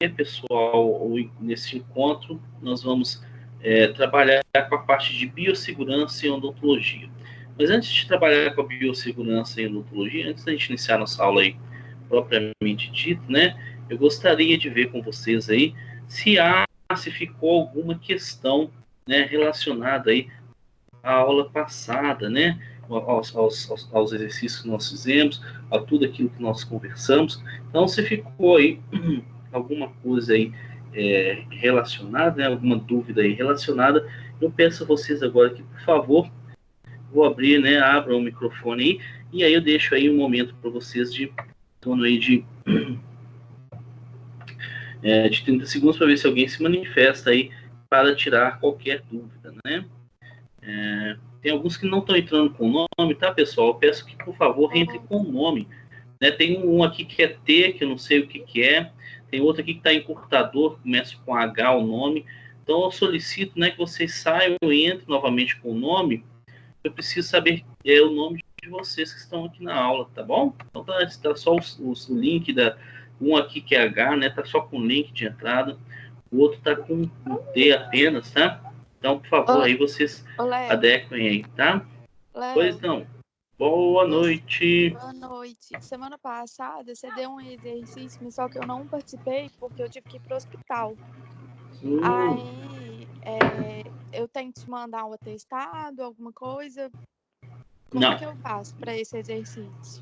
pessoal, nesse encontro, nós vamos trabalhar com a parte de biossegurança e odontologia. Mas antes de trabalhar com a biossegurança e odontologia, antes da gente iniciar nossa aula aí propriamente dito, né, eu gostaria de ver com vocês aí se ficou alguma questão, né, relacionada aí à aula passada, né, aos exercícios que nós fizemos, a tudo aquilo que nós conversamos. Então, se ficou aí alguma coisa aí relacionada, né, alguma dúvida aí relacionada, eu peço a vocês agora que, por favor, vou abrir, né, abram o microfone aí, e aí eu deixo aí um momento para vocês de torno aí de 30 segundos para ver se alguém se manifesta aí para tirar qualquer dúvida, né? Tem alguns que não estão entrando com o nome, tá, pessoal? Eu peço que, por favor, entre com o nome. Né? Tem um aqui que é T, que eu não sei o que é. Tem outro aqui que está encurtador, que começa com H o nome. Então, eu solicito, né, que vocês saiam e entrem novamente com o nome. Eu preciso saber o nome de vocês que estão aqui na aula, tá bom? Então, tá só o link um aqui que é H, né? Tá só com o link de entrada. O outro tá com um T apenas, tá? Então, por favor, aí vocês adequem aí, tá? Pois não. Boa noite. Boa noite. Semana passada você deu um exercício, mas só que eu não participei porque eu tive que ir pro hospital. Aí eu tenho que te mandar um atestado, alguma coisa. Como que eu faço para esse exercício?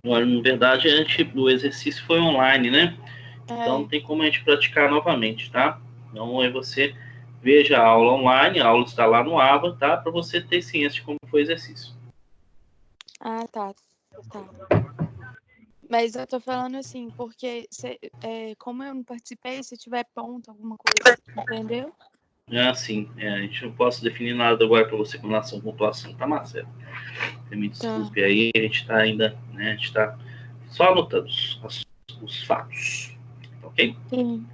Olha, na verdade, o exercício foi online, né? Então não tem como a gente praticar novamente, tá? Então aí você veja a aula online, a aula está lá no Aba, tá? Para você ter ciência de como foi o exercício. Ah, tá. Mas eu tô falando assim, porque como eu não participei, se tiver ponto, alguma coisa, entendeu? Sim. A gente não posso definir nada agora para você com relação à pontuação, tá, Marcelo? Me desculpe aí, a gente está ainda, né? A gente está só anotando os fatos, ok? Sim.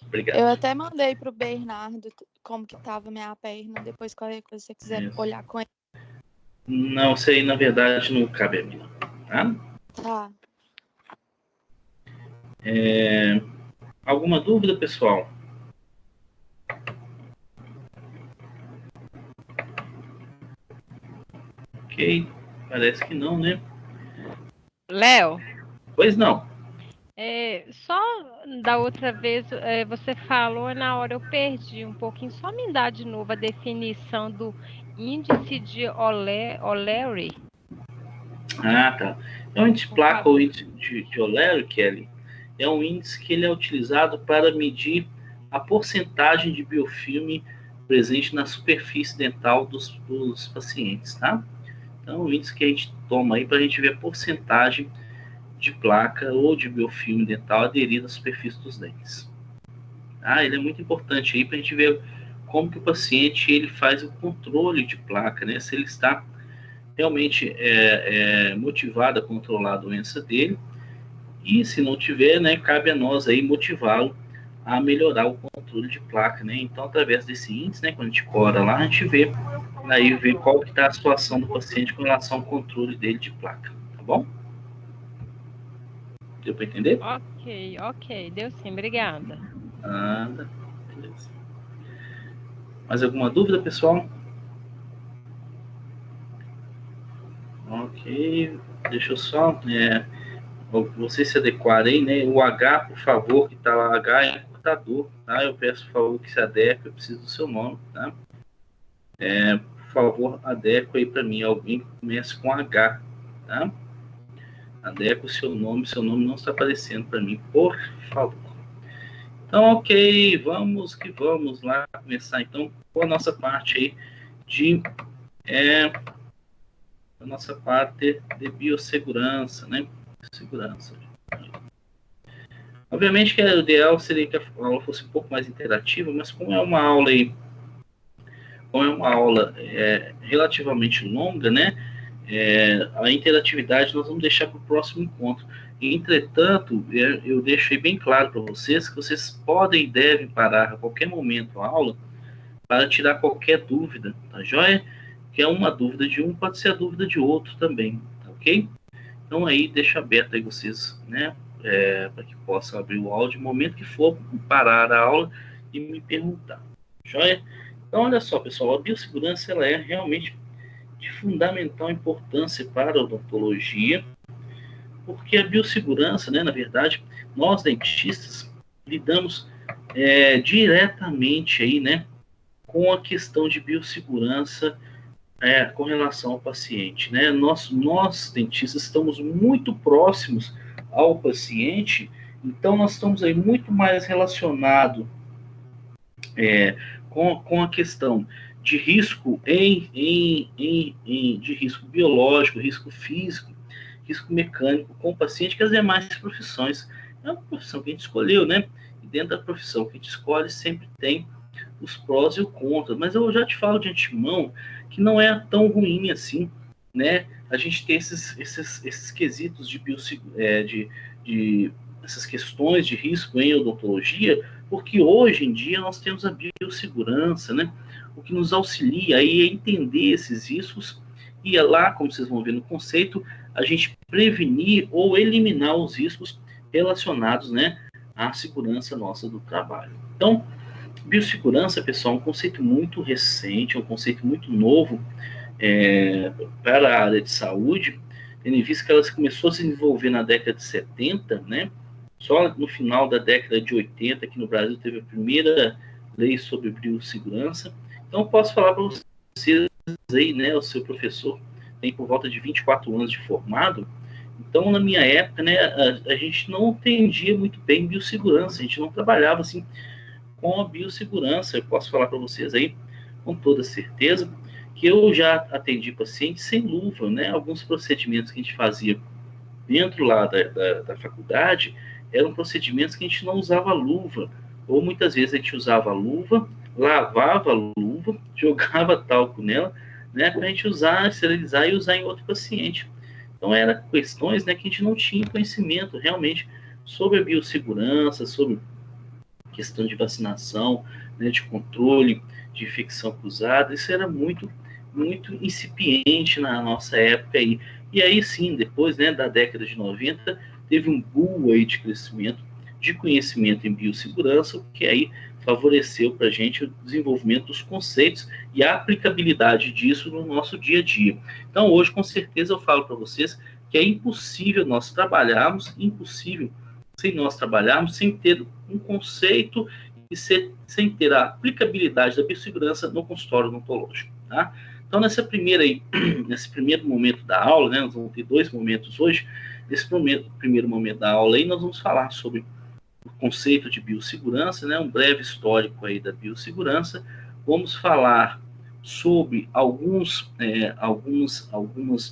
Obrigado. Eu até mandei pro Bernardo como que tava minha perna, depois qualquer coisa você quiser olhar com ele. Não, isso aí na verdade não cabe a mim, não, tá? Tá. Alguma dúvida, pessoal? Ok, parece que não, né? Léo? Pois não. Só da outra vez você falou, na hora eu perdi um pouquinho. Só me dá de novo a definição do índice de O'Leary. Ah, tá. É um índice de placa ou índice de O'Leary, Kelly. É um índice que ele é utilizado para medir a porcentagem de biofilme presente na superfície dental dos pacientes, tá? Então, é um índice que a gente toma aí para a gente ver a porcentagem de placa ou de biofilme dental aderido à superfície dos dentes. Ele é muito importante aí para a gente ver como que o paciente ele faz o controle de placa, né? Se ele está realmente motivado a controlar a doença dele, e se não tiver, né, cabe a nós aí motivá-lo a melhorar o controle de placa, né? Então, através desse índice, né, quando a gente cora lá, a gente vê qual que está a situação do paciente com relação ao controle dele de placa, tá bom? Deu para entender? Ok, deu sim, obrigada. Nada, beleza. Mais alguma dúvida, pessoal? Ok, deixa eu só vocês se adequarem, né? O H, por favor, que está lá, H é encurtador, tá? Eu peço, por favor, que se adeque, eu preciso do seu nome, tá? Por favor, adeque aí para mim, alguém que comece com H, tá? Adeque o seu nome não está aparecendo para mim, por favor. Então, ok, vamos que vamos lá começar, então, com a nossa parte aí a nossa parte de biossegurança, né? Segurança. Obviamente que o ideal seria que a aula fosse um pouco mais interativa, mas como é uma aula relativamente longa, né? A interatividade nós vamos deixar para o próximo encontro. Entretanto, eu deixei bem claro para vocês que vocês podem e devem parar a qualquer momento a aula para tirar qualquer dúvida, tá joia? Que é uma dúvida de um, pode ser a dúvida de outro também, tá ok? Então aí deixa aberto aí vocês, né? para que possam abrir o áudio no momento que for parar a aula e me perguntar. Joia? Então, olha só, pessoal, a biossegurança ela é realmente de fundamental importância para a odontologia, porque a biossegurança, né, na verdade, nós dentistas lidamos diretamente aí, né, com a questão de biossegurança com relação ao paciente, né? Nós dentistas estamos muito próximos ao paciente, então nós estamos aí muito mais relacionados com a questão de risco de risco biológico, risco físico, risco mecânico com o paciente que as demais profissões. É uma profissão que a gente escolheu, né? E dentro da profissão que a gente escolhe sempre tem os prós e os contras, mas eu já te falo de antemão que não é tão ruim assim, né? A gente tem esses quesitos de essas questões de risco em odontologia, porque hoje em dia nós temos a biossegurança, né? O que nos auxilia aí a entender esses riscos e lá, como vocês vão ver no conceito, a gente prevenir ou eliminar os riscos relacionados, né, à segurança nossa do trabalho. Então, biossegurança, pessoal, é um conceito muito recente, é um conceito muito novo para a área de saúde, tendo em vista que ela começou a se desenvolver na década de 70, né? Só no final da década de 80, aqui no Brasil, teve a primeira lei sobre biossegurança. Então, eu posso falar para vocês aí, né, o seu professor tem por volta de 24 anos de formado. Então, na minha época, né, a gente não entendia muito bem biossegurança, a gente não trabalhava assim com a biossegurança. Eu posso falar para vocês aí com toda certeza que eu já atendi pacientes sem luva, né? Alguns procedimentos que a gente fazia dentro lá da faculdade eram procedimentos que a gente não usava luva, ou muitas vezes a gente usava a luva, lavava a luva, jogava talco nela, né, para a gente usar, esterilizar e usar em outro paciente. Então, eram questões, né, que a gente não tinha conhecimento realmente sobre a biossegurança, sobre questão de vacinação, né, de controle de infecção cruzada. Isso era muito, muito incipiente na nossa época aí. E aí sim, depois, né, da década de 90, teve um boom aí de crescimento de conhecimento em biossegurança, que aí favoreceu para a gente o desenvolvimento dos conceitos e a aplicabilidade disso no nosso dia a dia. Então, hoje, com certeza, eu falo para vocês que é impossível nós trabalharmos, sem nós trabalharmos, sem ter um conceito e sem ter a aplicabilidade da biossegurança no consultório odontológico, tá? Então, nesse primeiro momento da aula, né, nós vamos ter 2 momentos hoje. Nesse primeiro momento da aula aí, nós vamos falar sobre o conceito de biossegurança, né, um breve histórico aí da biossegurança. Vamos falar sobre algumas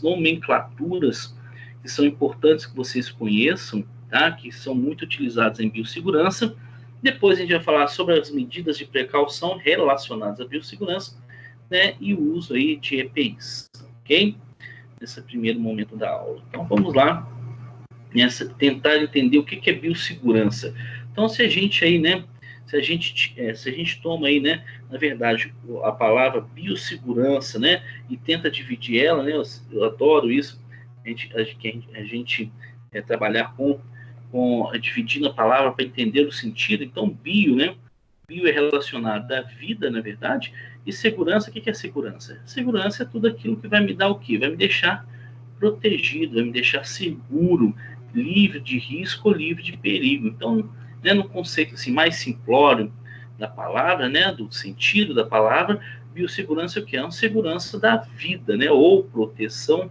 nomenclaturas que são importantes que vocês conheçam, tá, que são muito utilizadas em biossegurança. Depois a gente vai falar sobre as medidas de precaução relacionadas à biossegurança, né, e o uso aí de EPIs, ok? Nesse primeiro momento da aula. Então, vamos lá, tentar entender o que é biossegurança. Então, se a gente aí, né, se a gente toma aí, né, na verdade, a palavra biossegurança, né, e tenta dividir ela, né, eu adoro isso, a gente trabalhar dividindo a palavra para entender o sentido. Então, bio, né, bio é relacionado à vida, na verdade, e segurança, o que é segurança? Segurança é tudo aquilo que vai me dar o quê? Vai me deixar protegido, vai me deixar seguro, livre de risco, livre de perigo. Então, né, no conceito assim, mais simplório da palavra, né, do sentido da palavra, biossegurança é o que? É uma segurança da vida, né, ou proteção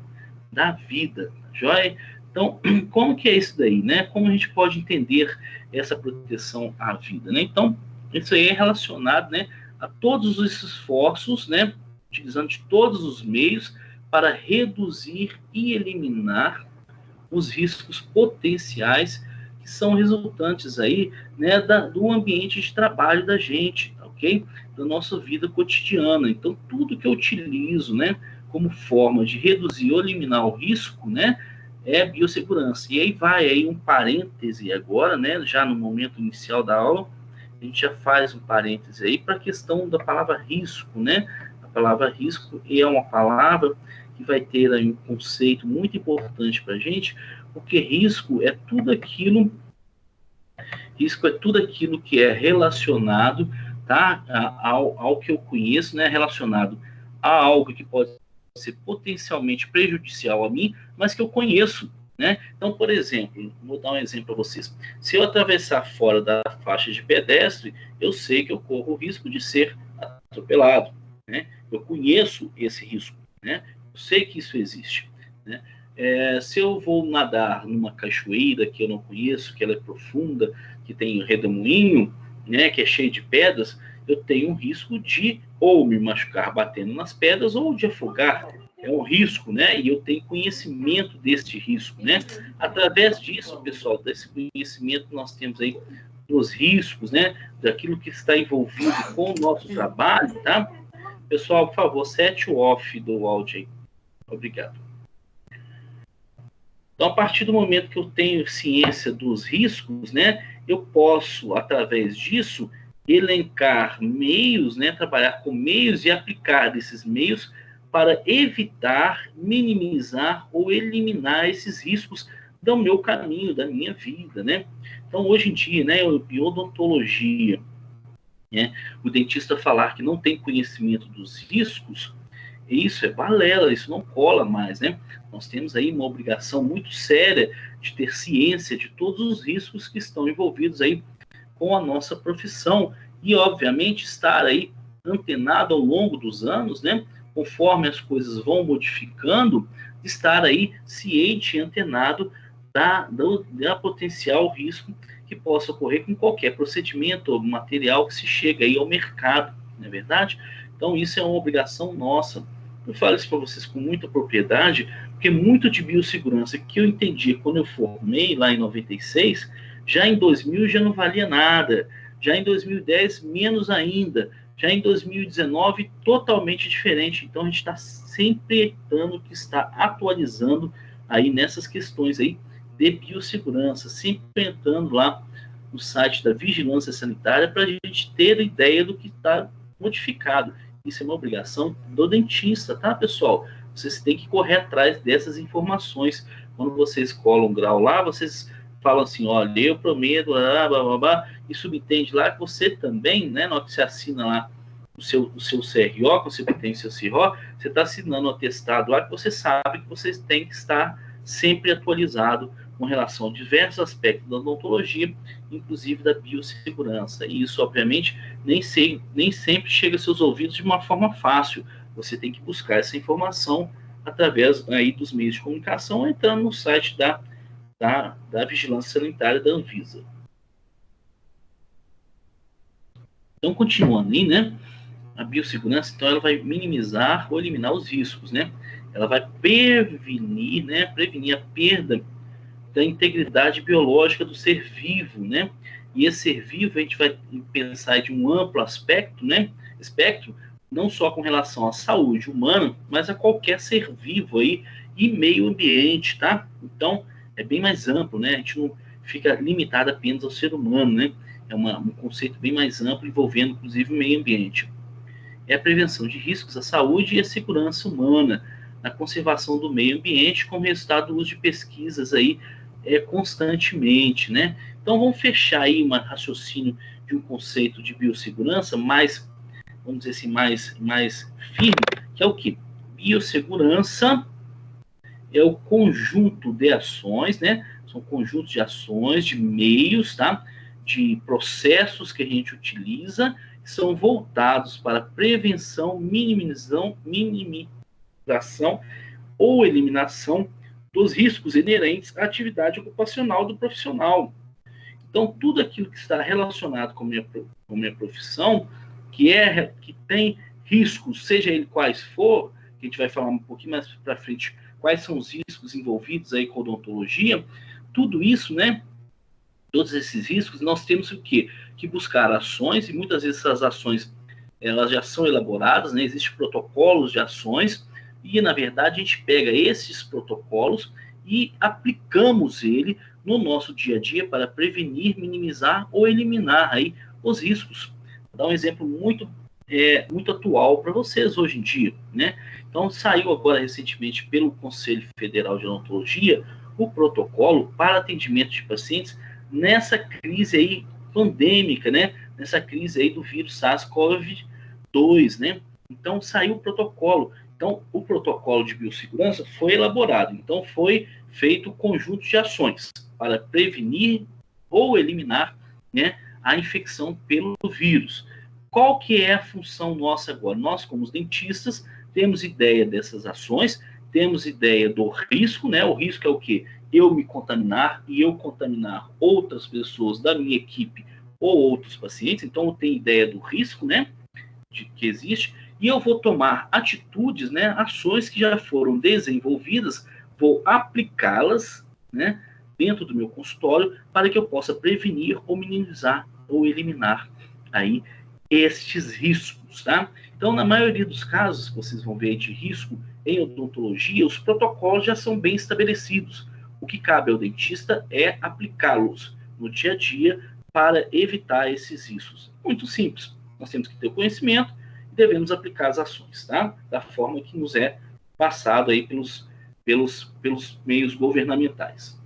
da vida, joia? Então, como que é isso daí, né? Como a gente pode entender essa proteção à vida, né? Então, isso aí é relacionado, né, a todos os esforços, né, utilizando de todos os meios para reduzir e eliminar os riscos potenciais que são resultantes aí, né, do ambiente de trabalho da gente, ok? Da nossa vida cotidiana. Então, tudo que eu utilizo, né, como forma de reduzir ou eliminar o risco, né, é biossegurança. E aí vai aí um parêntese agora, né, já no momento inicial da aula, a gente já faz um parêntese aí para a questão da palavra risco, né? A palavra risco é uma palavra que vai ter aí um conceito muito importante para a gente, Porque risco é tudo aquilo que é relacionado, tá, ao que eu conheço, né, relacionado a algo que pode ser potencialmente prejudicial a mim, mas que eu conheço, né? Então, por exemplo, vou dar um exemplo para vocês. Se eu atravessar fora da faixa de pedestre, eu sei que eu corro o risco de ser atropelado, né? Eu conheço esse risco, né? Eu sei que isso existe, né? Se eu vou nadar numa cachoeira que eu não conheço, que ela é profunda, que tem redemoinho, né, que é cheio de pedras, eu tenho um risco de ou me machucar batendo nas pedras ou de afogar. É um risco, né? E eu tenho conhecimento deste risco, né? Através disso, pessoal, desse conhecimento nós temos aí dos riscos, né? Daquilo que está envolvido com o nosso trabalho, tá? Pessoal, por favor, sete o off do áudio aí. Obrigado. Então, a partir do momento que eu tenho ciência dos riscos, né? Eu posso, através disso, elencar meios, né? Trabalhar com meios e aplicar esses meios para evitar, minimizar ou eliminar esses riscos do meu caminho, da minha vida, né? Então, hoje em dia, né, em odontologia, né, o dentista falar que não tem conhecimento dos riscos, isso é balela, isso não cola mais, né? Nós temos aí uma obrigação muito séria de ter ciência de todos os riscos que estão envolvidos aí com a nossa profissão e, obviamente, estar aí antenado ao longo dos anos, né? Conforme as coisas vão modificando, estar aí ciente e antenado da potencial risco que possa ocorrer com qualquer procedimento ou material que se chega aí ao mercado, não é verdade? Então, isso é uma obrigação nossa. Eu falo isso para vocês com muita propriedade, porque muito de biossegurança que eu entendi quando eu formei lá em 96, já em 2000 já não valia nada, já em 2010 menos ainda, já em 2019 totalmente diferente. Então a gente está sempre tendo que estar atualizando aí nessas questões aí de biossegurança, sempre entrando lá no site da Vigilância Sanitária para a gente ter ideia do que está modificado. Isso é uma obrigação do dentista, tá, pessoal? Vocês têm que correr atrás dessas informações. Quando vocês colam um grau lá, vocês falam assim, olha, eu prometo, blá, blá, blá, blá, e subentende lá que você também, né, na hora que você assina lá o seu CRO, que você tem o seu CRO, você está assinando um atestado lá que você sabe que vocês têm que estar sempre atualizado com relação a diversos aspectos da odontologia, inclusive da biossegurança. E isso, obviamente, nem sempre chega aos seus ouvidos de uma forma fácil. Você tem que buscar essa informação através aí dos meios de comunicação, entrando no site da Vigilância Sanitária da Anvisa. Então, continuando aí, né? A biossegurança, então, ela vai minimizar ou eliminar os riscos, né? Ela vai prevenir a perda da integridade biológica do ser vivo, né? E esse ser vivo a gente vai pensar de um amplo aspecto, né? Espectro, não só com relação à saúde humana, mas a qualquer ser vivo aí e meio ambiente, tá? Então, é bem mais amplo, né? A gente não fica limitado apenas ao ser humano, né? É um conceito bem mais amplo, envolvendo, inclusive, o meio ambiente. É a prevenção de riscos à saúde e à segurança humana, na conservação do meio ambiente, como resultado do uso de pesquisas aí constantemente, né? Então, vamos fechar aí um raciocínio de um conceito de biossegurança mais, vamos dizer assim, mais firme, que é o quê? Biossegurança é o conjunto de ações, né? São conjuntos de ações, de meios, tá? De processos que a gente utiliza, que são voltados para prevenção, minimização ou eliminação dos riscos inerentes à atividade ocupacional do profissional. Então, tudo aquilo que está relacionado com a minha profissão, que tem riscos, seja ele quais for, que a gente vai falar um pouquinho mais para frente, quais são os riscos envolvidos aí com a odontologia, tudo isso, né? Todos esses riscos, nós temos o quê? Que buscar ações, e muitas vezes essas ações, elas já são elaboradas, né? Existem protocolos de ações, e, na verdade, a gente pega esses protocolos e aplicamos ele no nosso dia a dia para prevenir, minimizar ou eliminar aí os riscos. Vou dar um exemplo muito atual para vocês hoje em dia, né? Então, saiu agora recentemente pelo Conselho Federal de Odontologia o protocolo para atendimento de pacientes nessa crise aí pandêmica, né? Nessa crise aí do vírus SARS-CoV-2, né? Então, saiu o protocolo. Então, o protocolo de biossegurança foi elaborado. Então, foi feito um conjunto de ações para prevenir ou eliminar, né, a infecção pelo vírus. Qual que é a função nossa agora? Nós, como os dentistas, temos ideia dessas ações, temos ideia do risco, né? O risco é o quê? Eu me contaminar e eu contaminar outras pessoas da minha equipe ou outros pacientes. Então, eu tenho ideia do risco, né, que existe, e eu vou tomar atitudes, né, ações que já foram desenvolvidas, vou aplicá-las, né, dentro do meu consultório para que eu possa prevenir ou minimizar ou eliminar aí estes riscos, tá? Então, na maioria dos casos que vocês vão ver de risco em odontologia, os protocolos já são bem estabelecidos. O que cabe ao dentista é aplicá-los no dia a dia para evitar esses riscos. Muito simples. Nós temos que ter o conhecimento e devemos aplicar as ações, tá? Da forma que nos é passado aí pelos meios governamentais.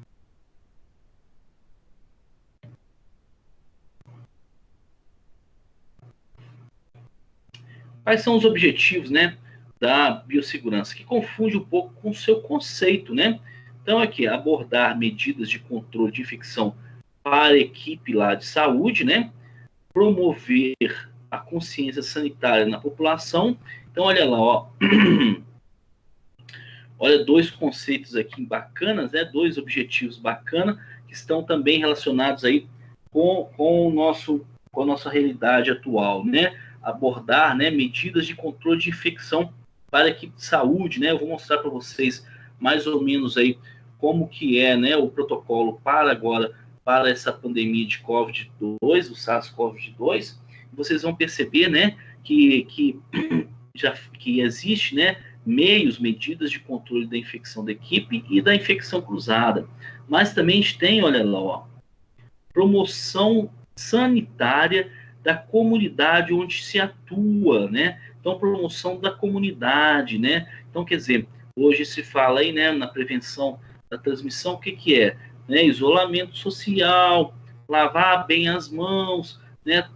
Quais são os objetivos, né, da biossegurança? Que confunde um pouco com o seu conceito, né? Então, aqui, abordar medidas de controle de infecção para a equipe lá de saúde, né? Promover a consciência sanitária na população. Então, olha lá, ó. Olha, dois conceitos aqui bacanas, né? Dois objetivos bacanas que estão também relacionados aí com a nossa realidade atual, né? Abordar, né, medidas de controle de infecção para a equipe de saúde, né? Eu vou mostrar para vocês mais ou menos aí como que é, né, o protocolo para agora, para essa pandemia de COVID-2, o SARS-CoV-2. Vocês vão perceber, né, que existe, né, medidas de controle da infecção da equipe e da infecção cruzada. Mas também a gente tem, olha lá, ó, promoção sanitária da comunidade onde se atua, né? Então, promoção da comunidade, né? Então, quer dizer, hoje se fala aí, né, na prevenção da transmissão, o que que é? Né? Isolamento social, lavar bem as mãos, né?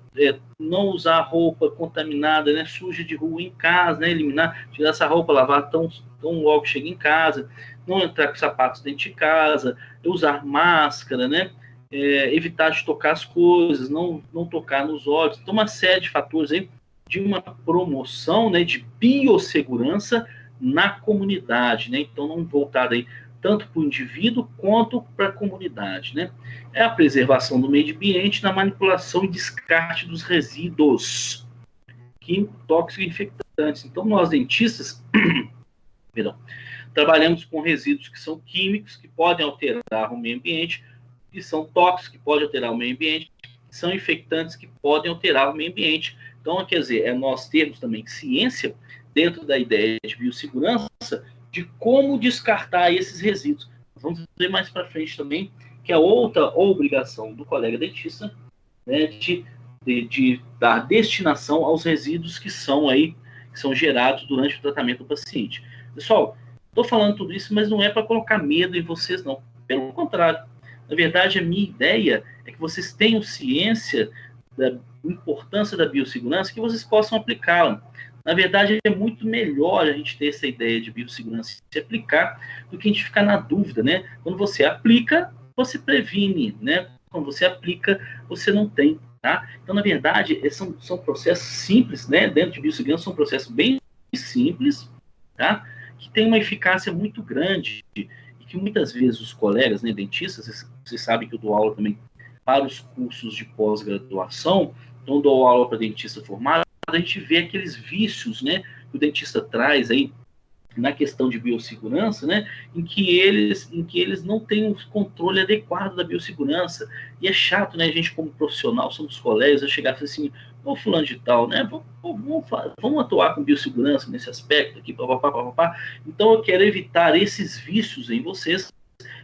Não usar roupa contaminada, né, suja de rua em casa, né, eliminar, tirar essa roupa, lavar tão logo chega em casa, não entrar com sapatos dentro de casa, usar máscara, né, evitar de tocar as coisas, não tocar nos olhos. Então, uma série de fatores aí de uma promoção, né, de biossegurança na comunidade, né, então não voltado aí tanto para o indivíduo quanto para a comunidade, né? É a preservação do meio ambiente na manipulação e descarte dos resíduos tóxicos e infectantes. Então, nós dentistas, perdão, trabalhamos com resíduos que são químicos, que podem alterar o meio ambiente, que são tóxicos, que podem alterar o meio ambiente, que são infectantes, que podem alterar o meio ambiente. Então, quer dizer, nós temos também ciência dentro da ideia de biossegurança de como descartar esses resíduos. Vamos ver mais para frente também, que é outra obrigação do colega dentista, né, de dar destinação aos resíduos que são gerados durante o tratamento do paciente. Pessoal, estou falando tudo isso, mas não é para colocar medo em vocês, não. Pelo contrário. Na verdade, a minha ideia é que vocês tenham ciência da importância da biossegurança, que vocês possam aplicá-la. Na verdade, é muito melhor a gente ter essa ideia de biossegurança e se aplicar do que a gente ficar na dúvida, né? Quando você aplica, você previne, né? Quando você aplica, você não tem, tá? Então, na verdade, são processos simples, né? Dentro de biossegurança, são processos bem simples, tá? Que tem uma eficácia muito grande e que muitas vezes os colegas, né, dentistas, vocês sabem que eu dou aula também para os cursos de pós-graduação, então dou aula para dentista formado, a gente vê aqueles vícios, né, que o dentista traz aí na questão de biossegurança, né, em que eles não têm um controle adequado da biossegurança. E é chato, né, a gente como profissional, somos colegas, a chegar assim, ô fulano de tal, né, vamos atuar com biossegurança nesse aspecto aqui, papapá. Então eu quero evitar esses vícios em vocês,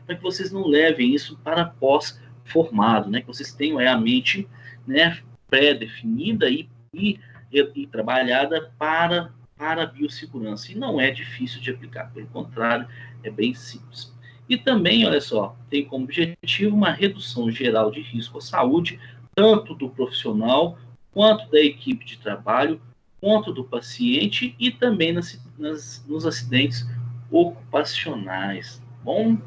para que vocês não levem isso para pós-formado, né, que vocês tenham a mente, né, pré-definida e trabalhada para a biossegurança. E não é difícil de aplicar, pelo contrário, é bem simples. E também, olha só, tem como objetivo uma redução geral de risco à saúde, tanto do profissional, quanto da equipe de trabalho, quanto do paciente e também nos acidentes ocupacionais. Bom,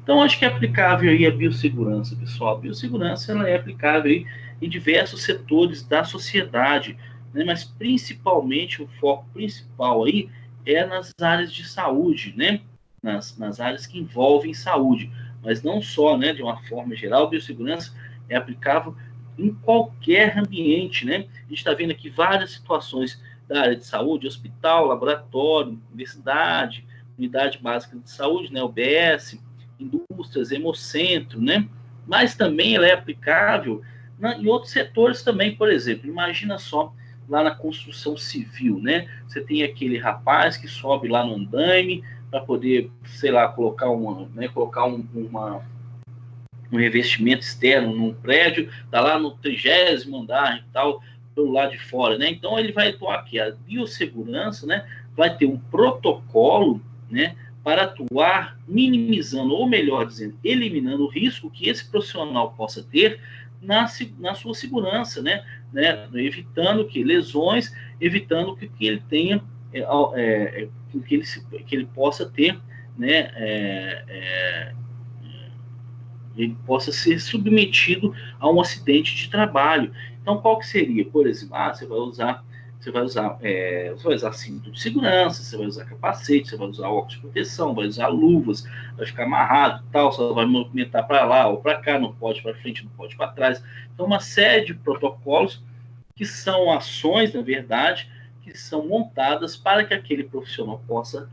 então acho que é aplicável aí a biossegurança, pessoal. A biossegurança ela é aplicável aí em diversos setores da sociedade, né? Mas principalmente o foco principal aí é nas áreas de saúde, né? Nas áreas que envolvem saúde, mas não só, né? De uma forma geral, a biossegurança é aplicável em qualquer ambiente, né? A gente está vendo aqui várias situações da área de saúde, hospital, laboratório, universidade, unidade básica de saúde, né? UBS, indústrias, hemocentro, né? Mas também ela é aplicável em outros setores também, por exemplo, imagina só lá na construção civil, né? Você tem aquele rapaz que sobe lá no andaime para poder, sei lá, colocar um revestimento externo num prédio, tá lá no 30º andar e tal, pelo lado de fora, né? Então ele vai atuar aqui, a biossegurança, né? Vai ter um protocolo, né? Para atuar minimizando, ou melhor dizendo, eliminando o risco que esse profissional possa ter na sua segurança, né? Evitando que lesões, evitando que ele tenha, que ele possa ter, né? Ele possa ser submetido a um acidente de trabalho. Então, qual que seria? Por exemplo, você vai usar cinto de segurança, você vai usar capacete, você vai usar óculos de proteção, vai usar luvas, vai ficar amarrado, tal, só vai movimentar para lá ou para cá, não pode para frente, não pode para trás. Então, uma série de protocolos que são ações, na verdade, que são montadas para que aquele profissional possa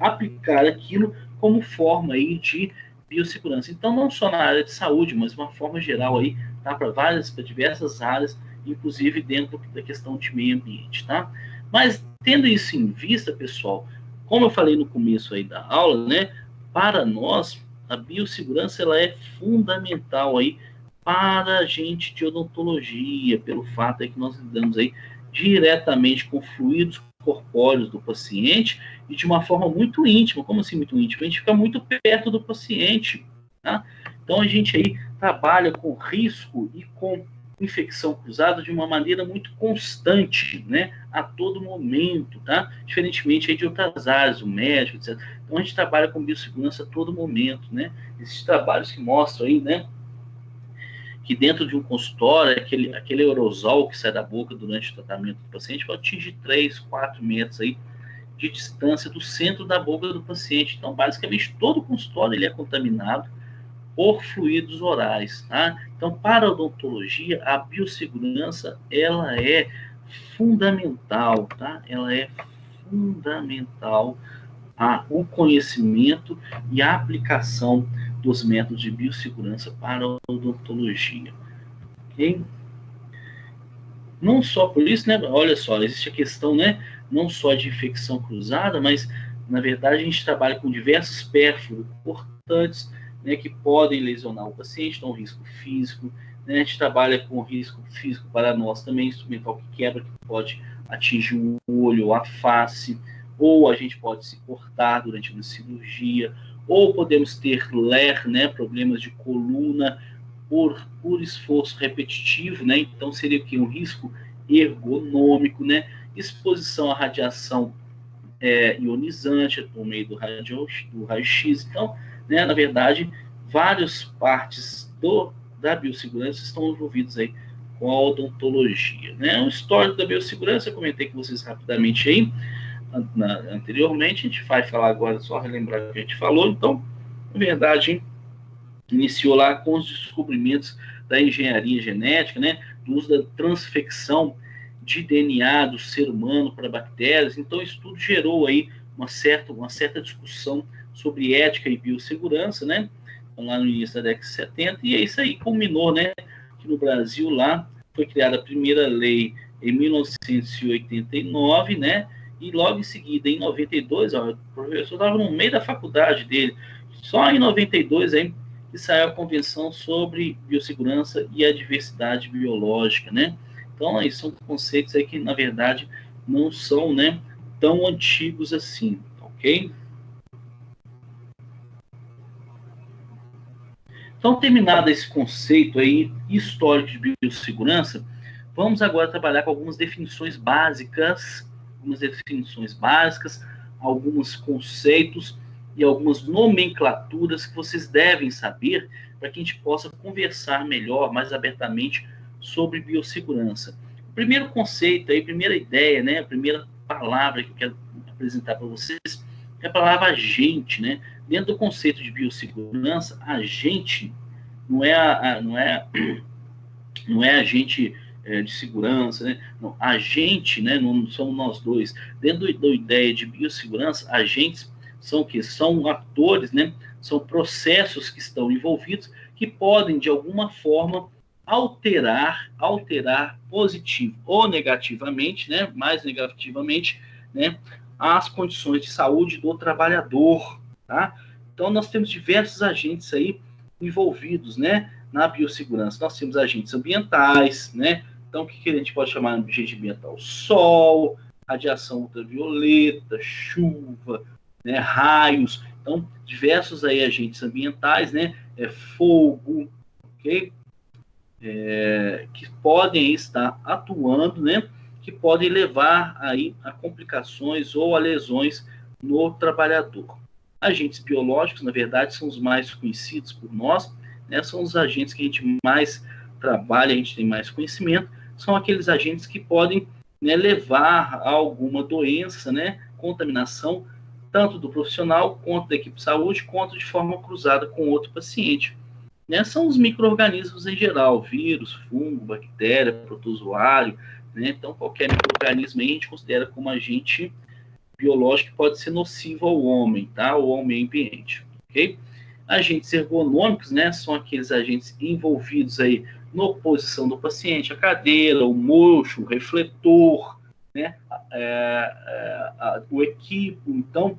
aplicar aquilo como forma aí de biossegurança. Então, não só na área de saúde, mas de uma forma geral aí, tá? Para diversas áreas, inclusive dentro da questão de meio ambiente, tá? Mas, tendo isso em vista, pessoal, como eu falei no começo aí da aula, né? Para nós, a biossegurança, ela é fundamental aí para a gente de odontologia, pelo fato é que nós lidamos aí diretamente com fluidos corpóreos do paciente e de uma forma muito íntima. Como assim muito íntima? A gente fica muito perto do paciente, tá? Então a gente aí trabalha com risco e com infecção cruzada de uma maneira muito constante, né? A todo momento, tá? Diferentemente aí de outras áreas, o médico, etc. Então a gente trabalha com biossegurança a todo momento, né? Esses trabalhos que mostram aí, né? Que dentro de um consultório, aquele aerosol que sai da boca durante o tratamento do paciente pode atingir 3, 4 metros aí de distância do centro da boca do paciente. Então, basicamente, todo o consultório ele é contaminado por fluidos orais, tá? Então, para a odontologia, a biossegurança, ela é fundamental, tá? Ela é fundamental o conhecimento e a aplicação dos métodos de biossegurança para a odontologia. Ok? Não só por isso, né? Olha só, existe a questão, né? Não só de infecção cruzada, mas na verdade a gente trabalha com diversos pérfuros importantes, né? Que podem lesionar o paciente, então risco físico, né? A gente trabalha com risco físico para nós também, instrumental que quebra, que pode atingir o olho ou a face, ou a gente pode se cortar durante uma cirurgia, ou podemos ter LER, né? Problemas de coluna, por esforço repetitivo, né? Então seria o que? Um risco ergonômico, né? Exposição à radiação ionizante por meio do raio-x. Então, né, na verdade, várias partes da biossegurança estão envolvidas aí com a odontologia, né? O histórico da biossegurança, eu comentei com vocês rapidamente aí, anteriormente, a gente vai falar agora, só relembrar o que a gente falou. Então, na verdade, iniciou lá com os descobrimentos da engenharia genética, né, do uso da transfecção de DNA do ser humano para bactérias. Então, isso tudo gerou aí uma certa discussão sobre ética e biossegurança, né, lá no início da década de 70, e é isso aí culminou, né, que no Brasil lá foi criada a primeira lei em 1989, né, e logo em seguida, em 92, ó, o professor estava no meio da faculdade dele, só em 92, aí, que saiu a Convenção sobre Biossegurança e a Diversidade Biológica, né? Então, aí são conceitos aí que, na verdade, não são, né, tão antigos assim, ok? Então, terminado esse conceito aí histórico de biossegurança, vamos agora trabalhar com algumas definições básicas, alguns conceitos e algumas nomenclaturas que vocês devem saber para que a gente possa conversar melhor, mais abertamente sobre biossegurança. O primeiro conceito aí, a primeira ideia, né, a primeira palavra que eu quero apresentar para vocês é a palavra agente, né? Dentro do conceito de biossegurança, agente não é agente de segurança, né? Não, agente, né? Não somos nós dois. Dentro da ideia de biossegurança, agentes são o quê? São atores, né? São processos que estão envolvidos que podem, de alguma forma, alterar positivo ou negativamente, né? Mais negativamente, né? As condições de saúde do trabalhador, tá? Então, nós temos diversos agentes aí envolvidos, né, na biossegurança. Nós temos agentes ambientais, né? Então, o que a gente pode chamar de agente ambiental? Sol, radiação ultravioleta, chuva, né, raios. Então, diversos aí agentes ambientais, né? Fogo, ok? Que podem estar atuando, né? Que podem levar aí a complicações ou a lesões no trabalhador. Agentes biológicos, na verdade, são os mais conhecidos por nós, né? São os agentes que a gente mais trabalha, a gente tem mais conhecimento, são aqueles agentes que podem, né, levar a alguma doença, né, contaminação, tanto do profissional, quanto da equipe de saúde, quanto de forma cruzada com outro paciente. Né? São os micro-organismos em geral, vírus, fungo, bactéria, protozoário, né? Então, qualquer micro-organismo aí a gente considera como agente biológico que pode ser nocivo ao homem, tá? Ou ao meio ambiente, ok? Agentes ergonômicos, né? São aqueles agentes envolvidos aí na posição do paciente, a cadeira, o mocho, o refletor, né? O equipo, então,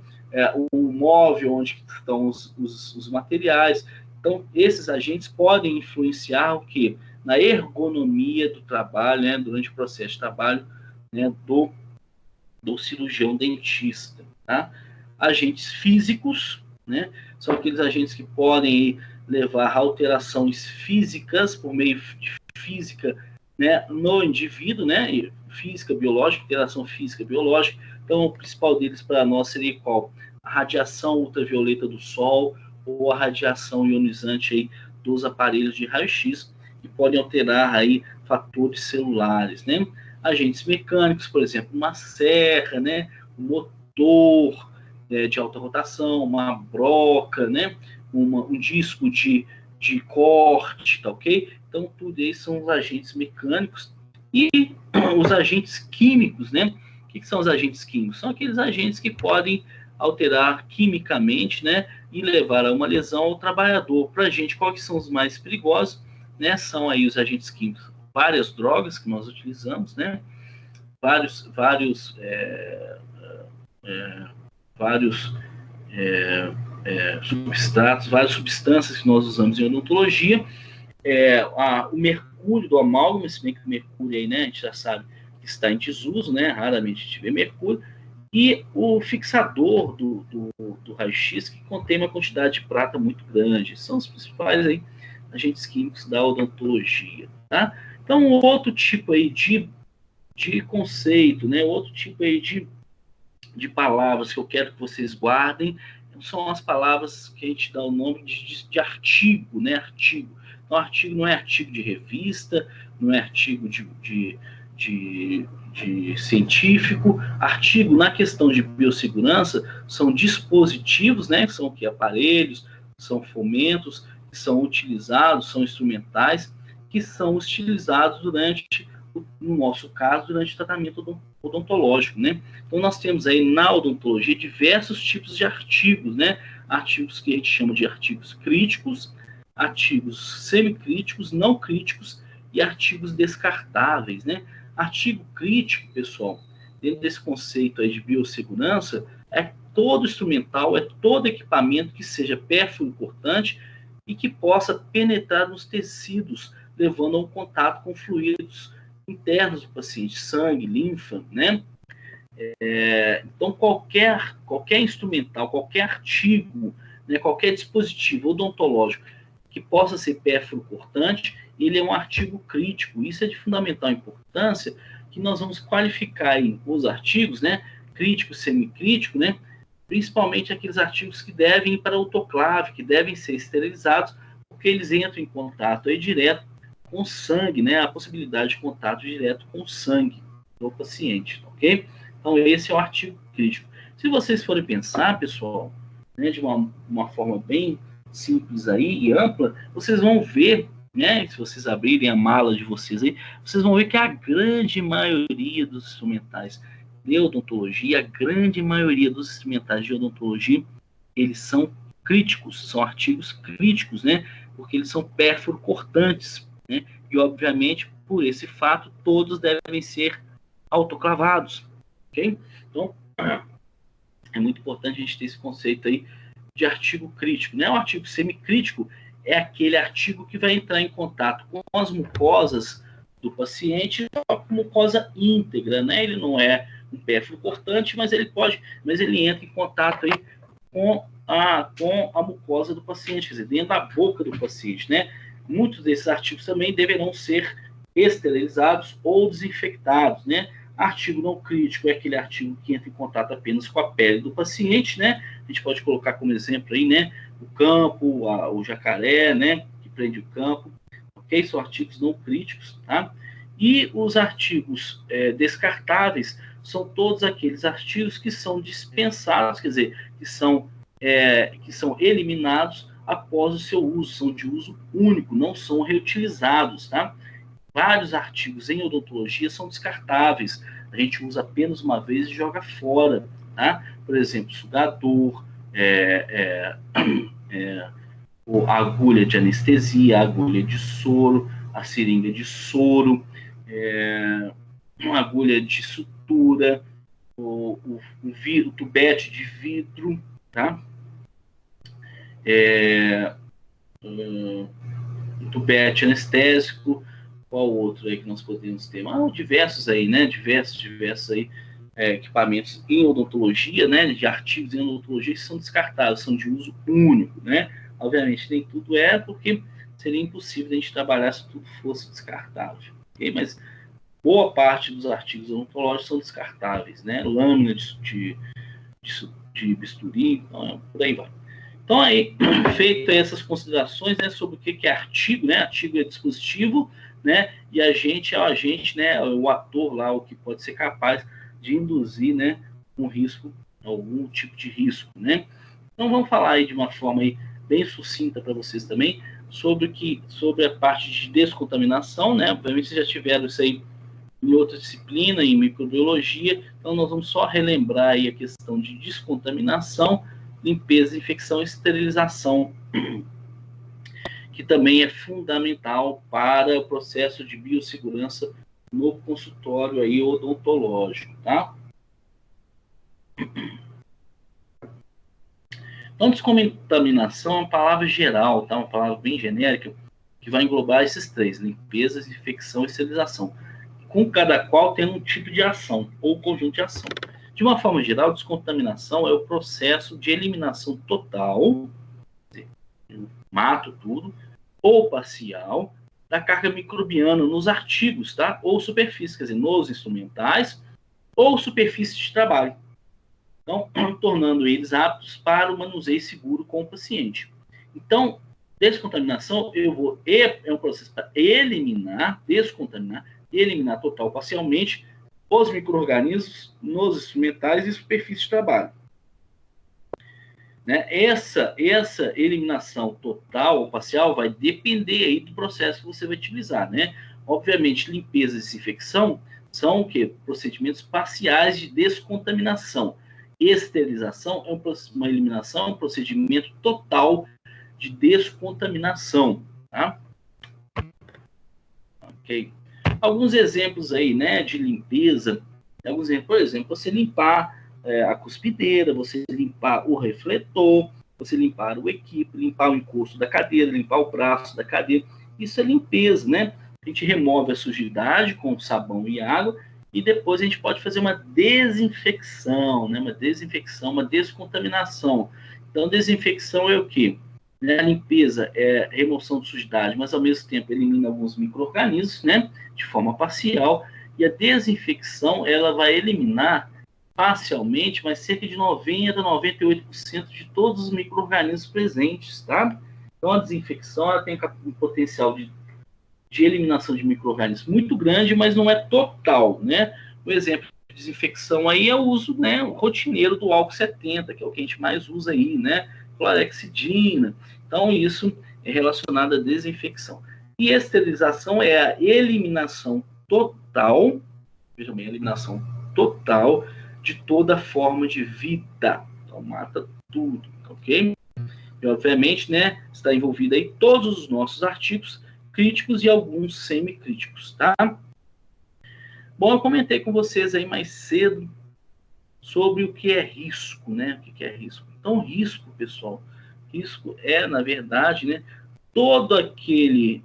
o móvel onde estão os materiais. Então, esses agentes podem influenciar o quê? Na ergonomia do trabalho, né? Durante o processo de trabalho, né? do cirurgião dentista, tá? Agentes físicos, né? São aqueles agentes que podem levar a alterações físicas por meio de física, né, no indivíduo, né? Física biológica, interação física biológica. Então, o principal deles para nós seria qual? A radiação ultravioleta do sol ou a radiação ionizante aí dos aparelhos de raio-x, que podem alterar aí fatores celulares, né? Agentes mecânicos, por exemplo, uma serra, né? Um motor de alta rotação, uma broca, né? Um disco de corte, tá ok? Então, tudo isso são os agentes mecânicos. E os agentes químicos, né? O que são os agentes químicos? São aqueles agentes que podem alterar quimicamente, né? E levar a uma lesão ao trabalhador. Para a gente, quais são os mais perigosos? Né? São aí os agentes químicos. Várias drogas que nós utilizamos, né? Vários substratos, várias substâncias que nós usamos em odontologia. O mercúrio do amálgama, se bem que o mercúrio aí, né, a gente já sabe que está em desuso, né? Raramente a gente vê mercúrio. E o fixador do raio-x, que contém uma quantidade de prata muito grande. São os principais aí, agentes químicos da odontologia, tá? Então, outro tipo aí de conceito, né? Outro tipo aí de palavras que eu quero que vocês guardem são as palavras que a gente dá o nome de artigo, né? Artigo. Então, artigo não é artigo de revista, não é artigo de científico. Artigo, na questão de biossegurança, são dispositivos, né? São que aparelhos, são fomentos que são utilizados, são instrumentais que são utilizados durante, no nosso caso, durante o tratamento odontológico, né? Então, nós temos aí na odontologia diversos tipos de artigos, né? Artigos que a gente chama de artigos críticos, artigos semicríticos, não críticos e artigos descartáveis, né? Artigo crítico, pessoal, dentro desse conceito aí de biossegurança, é todo instrumental, é todo equipamento que seja pérfuro cortante e que possa penetrar nos tecidos, levando ao contato com fluidos internos do paciente, sangue, linfa, né? Então, qualquer instrumental, qualquer artigo, né, qualquer dispositivo odontológico que possa ser perfluorocortante, ele é um artigo crítico. Isso é de fundamental importância, que nós vamos qualificar aí os artigos, né, crítico, semicrítico, né, principalmente aqueles artigos que devem ir para autoclave, que devem ser esterilizados, porque eles entram em contato aí direto com o sangue, né, a possibilidade de contato direto com o sangue do paciente, ok? Então, esse é o artigo crítico. Se vocês forem pensar, pessoal, né, de uma forma bem simples aí e ampla, vocês vão ver, né, se vocês abrirem a mala de vocês aí, vocês vão ver que a grande maioria dos instrumentais de odontologia, a grande maioria dos instrumentais de odontologia, eles são críticos, são artigos críticos, né, porque eles são perfluorocortantes, né, e obviamente, por esse fato, todos devem ser autoclavados, ok? Então, é muito importante a gente ter esse conceito aí de artigo crítico, né? O artigo semicrítico é aquele artigo que vai entrar em contato com as mucosas do paciente, a mucosa íntegra, né? Ele não é um perfluorocortante, mas ele entra em contato aí com a mucosa do paciente, quer dizer, dentro da boca do paciente, né? Muitos desses artigos também deverão ser esterilizados ou desinfectados, né? Artigo não crítico é aquele artigo que entra em contato apenas com a pele do paciente, né? A gente pode colocar como exemplo aí, né? O campo, o jacaré, né? Que prende o campo, ok? São artigos não críticos, tá? E os artigos descartáveis são todos aqueles artigos que são dispensados, quer dizer, que são eliminados após o seu uso, são de uso único, não são reutilizados, tá? Vários artigos em odontologia são descartáveis. A gente usa apenas uma vez e joga fora, tá? Por exemplo, sugador, a agulha de anestesia, a agulha de soro, a seringa de soro, uma agulha de sutura, o tubete de vidro, tá? O tubete anestésico. Qual outro aí que nós podemos ter? Diversos aí, né? Diversos aí, equipamentos em odontologia, né? De artigos em odontologia que são descartáveis, são de uso único, né? Obviamente, nem tudo porque seria impossível a gente trabalhar se tudo fosse descartável, ok? Mas boa parte dos artigos odontológicos são descartáveis, né? Lâmina de bisturi, então, por aí vai. Então, aí, feito essas considerações, né, sobre o que é artigo, né? Artigo é dispositivo, né? E agente é o agente, né? O ator lá, o que pode ser capaz de induzir, né? Um risco, algum tipo de risco, né? Então, vamos falar aí de uma forma aí bem sucinta para vocês também sobre a parte de descontaminação, né? Obviamente vocês já tiveram isso aí em outra disciplina, em microbiologia. Então, nós vamos só relembrar aí a questão de descontaminação, limpeza, infecção e esterilização, que também é fundamental para o processo de biossegurança no consultório aí odontológico, tá? Então, descontaminação é uma palavra geral, tá? Uma palavra bem genérica, que vai englobar esses três: limpeza, infecção e esterilização, com cada qual tendo um tipo de ação ou conjunto de ação. De uma forma geral, descontaminação é o processo de eliminação total, mato tudo, ou parcial, da carga microbiana nos artigos, tá? Ou superfícies, quer dizer, nos instrumentais, ou superfícies de trabalho. Então, tornando eles aptos para o manuseio seguro com o paciente. Então, descontaminação é um processo para descontaminar, eliminar total ou parcialmente os micro-organismos nos instrumentais e superfícies de trabalho. Né? Essa eliminação total ou parcial vai depender aí do processo que você vai utilizar, né? Obviamente, limpeza e desinfecção são o quê? Procedimentos parciais de descontaminação. Esterilização é uma eliminação, um procedimento total de descontaminação, tá? Ok. Alguns exemplos aí, né, de limpeza. Por exemplo, você limpar a cuspideira, você limpar o refletor, você limpar o equipe, limpar o encosto da cadeira, limpar o braço da cadeira. Isso é limpeza, né? A gente remove a sujidade com sabão e água e depois a gente pode fazer uma desinfecção, né? Uma descontaminação. Então, desinfecção é o quê? né? A limpeza é remoção de sujidade, mas ao mesmo tempo elimina alguns micro-organismos, né? De forma parcial. E a desinfecção, ela vai eliminar parcialmente, mas cerca de 90% a 98% de todos os micro-organismos presentes, tá? Então, a desinfecção, ela tem um potencial de eliminação de micro-organismos muito grande, mas não é total, né? O exemplo de desinfecção aí é o uso, né, o rotineiro do álcool 70, que é o que a gente mais usa aí, né? Clorexidina. Então, isso é relacionado à desinfecção. E esterilização é a eliminação total, veja bem, a eliminação total de toda forma de vida. Então, mata tudo, ok? E, obviamente, né, está envolvido aí todos os nossos artigos críticos e alguns semicríticos, tá? Bom, eu comentei com vocês aí mais cedo sobre o que é risco, né? O que é risco? Então, risco, pessoal, risco é, na verdade, né, todo aquele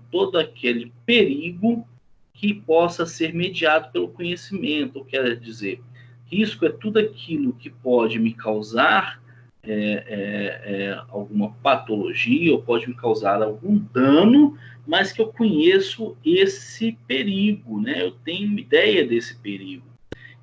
perigo que possa ser mediado pelo conhecimento, quer dizer, risco é tudo aquilo que pode me causar alguma patologia ou pode me causar algum dano, mas que eu conheço esse perigo, né? Eu tenho ideia desse perigo.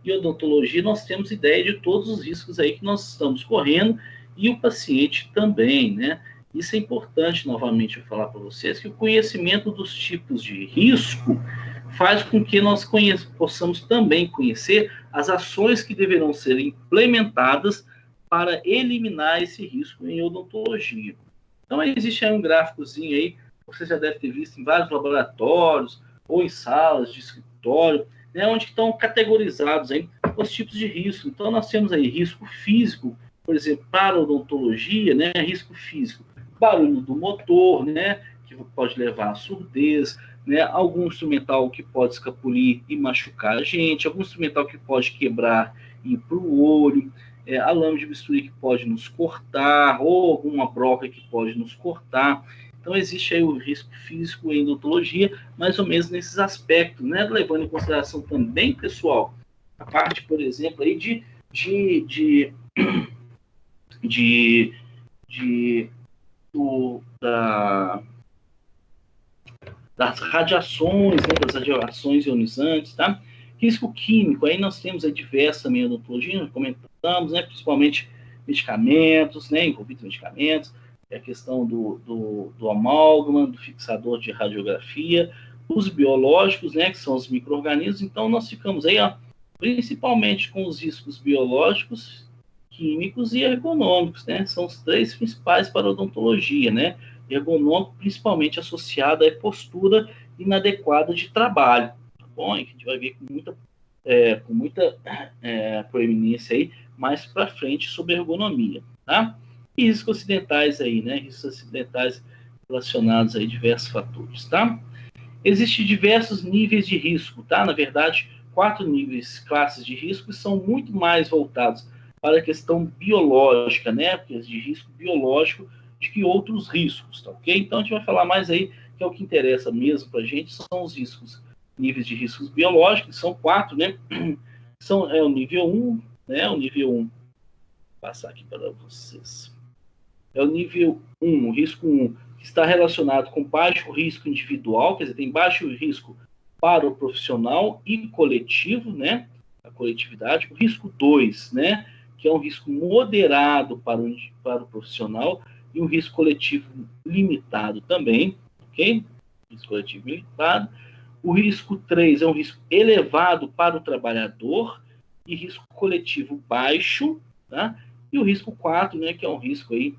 E odontologia, nós temos ideia de todos os riscos aí que nós estamos correndo e o paciente também, né? Isso é importante, novamente, eu falar para vocês, que o conhecimento dos tipos de risco faz com que nós possamos também conhecer as ações que deverão ser implementadas para eliminar esse risco em odontologia. Então, existe aí um gráficozinho aí, você já deve ter visto em vários laboratórios ou em salas de escritório, né, onde estão categorizados aí os tipos de risco. Então, nós temos aí risco físico, por exemplo, para a odontologia, né, risco físico, barulho do motor, né, que pode levar à surdez, né, algum instrumental que pode escapulir e machucar a gente, algum instrumental que pode quebrar e ir para o olho, a lâmina de bisturi que pode nos cortar, ou alguma broca que pode nos cortar. Então, existe aí o risco físico em odontologia, mais ou menos nesses aspectos, né? Levando em consideração também, pessoal, a parte, por exemplo, aí das radiações, né? Das radiações ionizantes, tá? Risco químico, aí nós temos aí diversas também em odontologia, comentamos, né? Principalmente medicamentos, né? Envolvidos em medicamentos, a questão do amálgama, do fixador de radiografia, os biológicos, né, que são os micro-organismos. Então, nós ficamos aí, ó, principalmente com os riscos biológicos, químicos e ergonômicos, né? São os três principais para a odontologia, né? Ergonômico, principalmente associado à postura inadequada de trabalho, tá bom? A gente vai ver com muita proeminência aí mais para frente sobre ergonomia, tá? E riscos acidentais aí, né? Riscos acidentais relacionados a diversos fatores, tá? Existem diversos níveis de risco, tá? Na verdade, 4 níveis, classes de risco, são muito mais voltados para a questão biológica, né? De risco biológico, de que outros riscos, tá ok? Então, a gente vai falar mais aí, que é o que interessa mesmo para a gente, são os riscos, níveis de riscos biológicos, são 4, né? É o nível 1, né? O nível 1, vou passar aqui para vocês. É o nível 1, o risco 1, que está relacionado com baixo risco individual, quer dizer, tem baixo risco para o profissional e coletivo, né? A coletividade. O risco 2, né? Que é um risco moderado para o profissional e um risco coletivo limitado também, ok? Risco coletivo limitado. O risco 3 é um risco elevado para o trabalhador e risco coletivo baixo, tá? E o risco 4, né? Que é um risco aí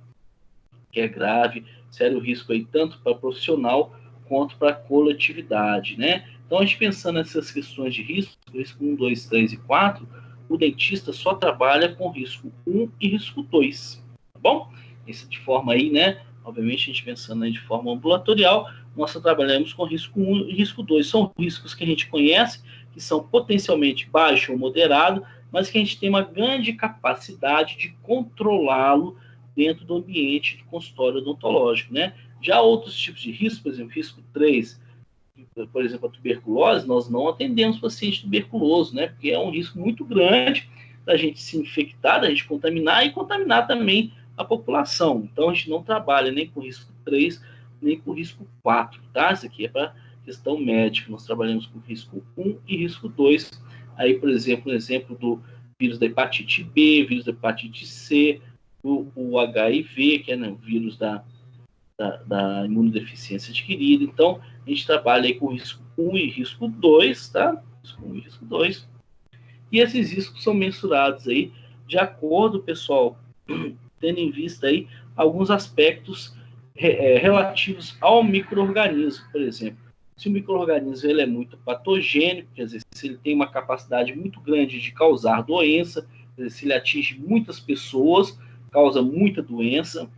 que é grave, sério risco aí, tanto para o profissional quanto para a coletividade, né? Então, a gente pensando nessas questões de risco 1, 2, 3 e 4, o dentista só trabalha com risco 1 e risco 2, tá bom? Isso de forma aí, né? Obviamente, a gente pensando aí de forma ambulatorial, nós só trabalhamos com risco 1 e risco 2. São riscos que a gente conhece, que são potencialmente baixo ou moderado, mas que a gente tem uma grande capacidade de controlá-lo dentro do ambiente de consultório odontológico, né? Já outros tipos de risco, por exemplo, risco 3, por exemplo, a tuberculose, nós não atendemos paciente tuberculoso, né? Porque é um risco muito grande da gente se infectar, da gente contaminar e contaminar também a população. Então, a gente não trabalha nem com risco 3, nem com risco 4, tá? Isso aqui é para questão médica. Nós trabalhamos com risco 1 e risco 2. Aí, por exemplo, um exemplo do vírus da hepatite B, vírus da hepatite C, o HIV, que é, né, o vírus da imunodeficiência adquirida. Então, a gente trabalha aí com risco 1 e risco 2, tá? Risco 1 e risco 2. E esses riscos são mensurados aí de acordo, pessoal, tendo em vista aí alguns aspectos relativos ao micro-organismo, por exemplo. Se o micro-organismo ele é muito patogênico, quer dizer, se ele tem uma capacidade muito grande de causar doença, quer dizer, se ele atinge muitas pessoas, causa muita doença.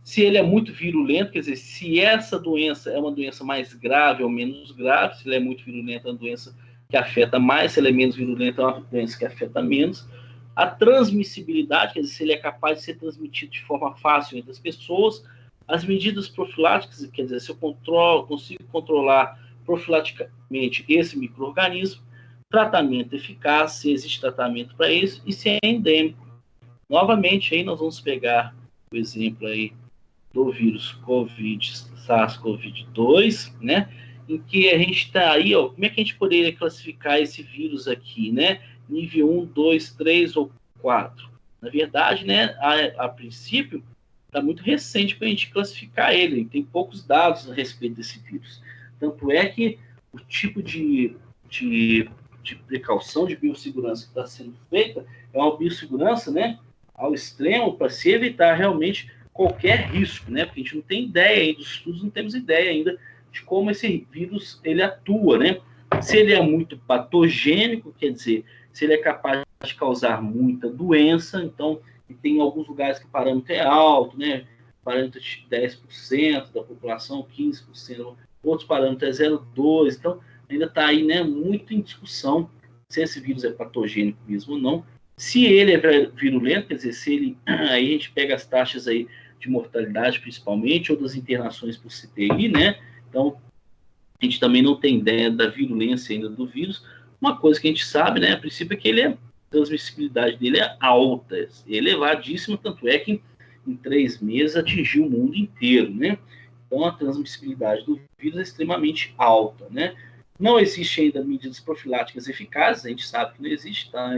Se ele é muito virulento, quer dizer, se essa doença é uma doença mais grave ou menos grave, se ele é muito virulento, é uma doença que afeta mais, se ele é menos virulento, é uma doença que afeta menos. A transmissibilidade, quer dizer, se ele é capaz de ser transmitido de forma fácil entre as pessoas. As medidas profiláticas, quer dizer, se eu consigo controlar profilaticamente esse micro-organismo. Tratamento eficaz, se existe tratamento para isso, e se é endêmico. Novamente, aí nós vamos pegar o exemplo aí do vírus SARS-CoV-2, né? Em que a gente está aí, ó, como é que a gente poderia classificar esse vírus aqui, né? Nível 1, 2, 3 ou 4. Na verdade, né, a princípio, está muito recente para a gente classificar ele. Tem poucos dados a respeito desse vírus. Tanto é que o tipo de precaução, de biossegurança que está sendo feita é uma biossegurança, né, ao extremo, para se evitar realmente qualquer risco, né? Porque a gente não tem ideia aí dos estudos, não temos ideia ainda de como esse vírus ele atua, né? Se ele é muito patogênico, quer dizer, se ele é capaz de causar muita doença, então tem alguns lugares que o parâmetro é alto, né? Parâmetro de 10% da população, 15%, outros parâmetros é 0,2%, então ainda está aí, né, muito em discussão se esse vírus é patogênico mesmo ou não. Se ele é virulento, quer dizer, se ele, aí a gente pega as taxas aí de mortalidade, principalmente, ou das internações por CTI, né? Então, a gente também não tem ideia da virulência ainda do vírus. Uma coisa que a gente sabe, né, a princípio, é que a transmissibilidade dele é alta, elevadíssima, tanto é que em 3 meses atingiu o mundo inteiro, né? Então, a transmissibilidade do vírus é extremamente alta, né? Não existe ainda medidas profiláticas eficazes, a gente sabe que não existe, tá?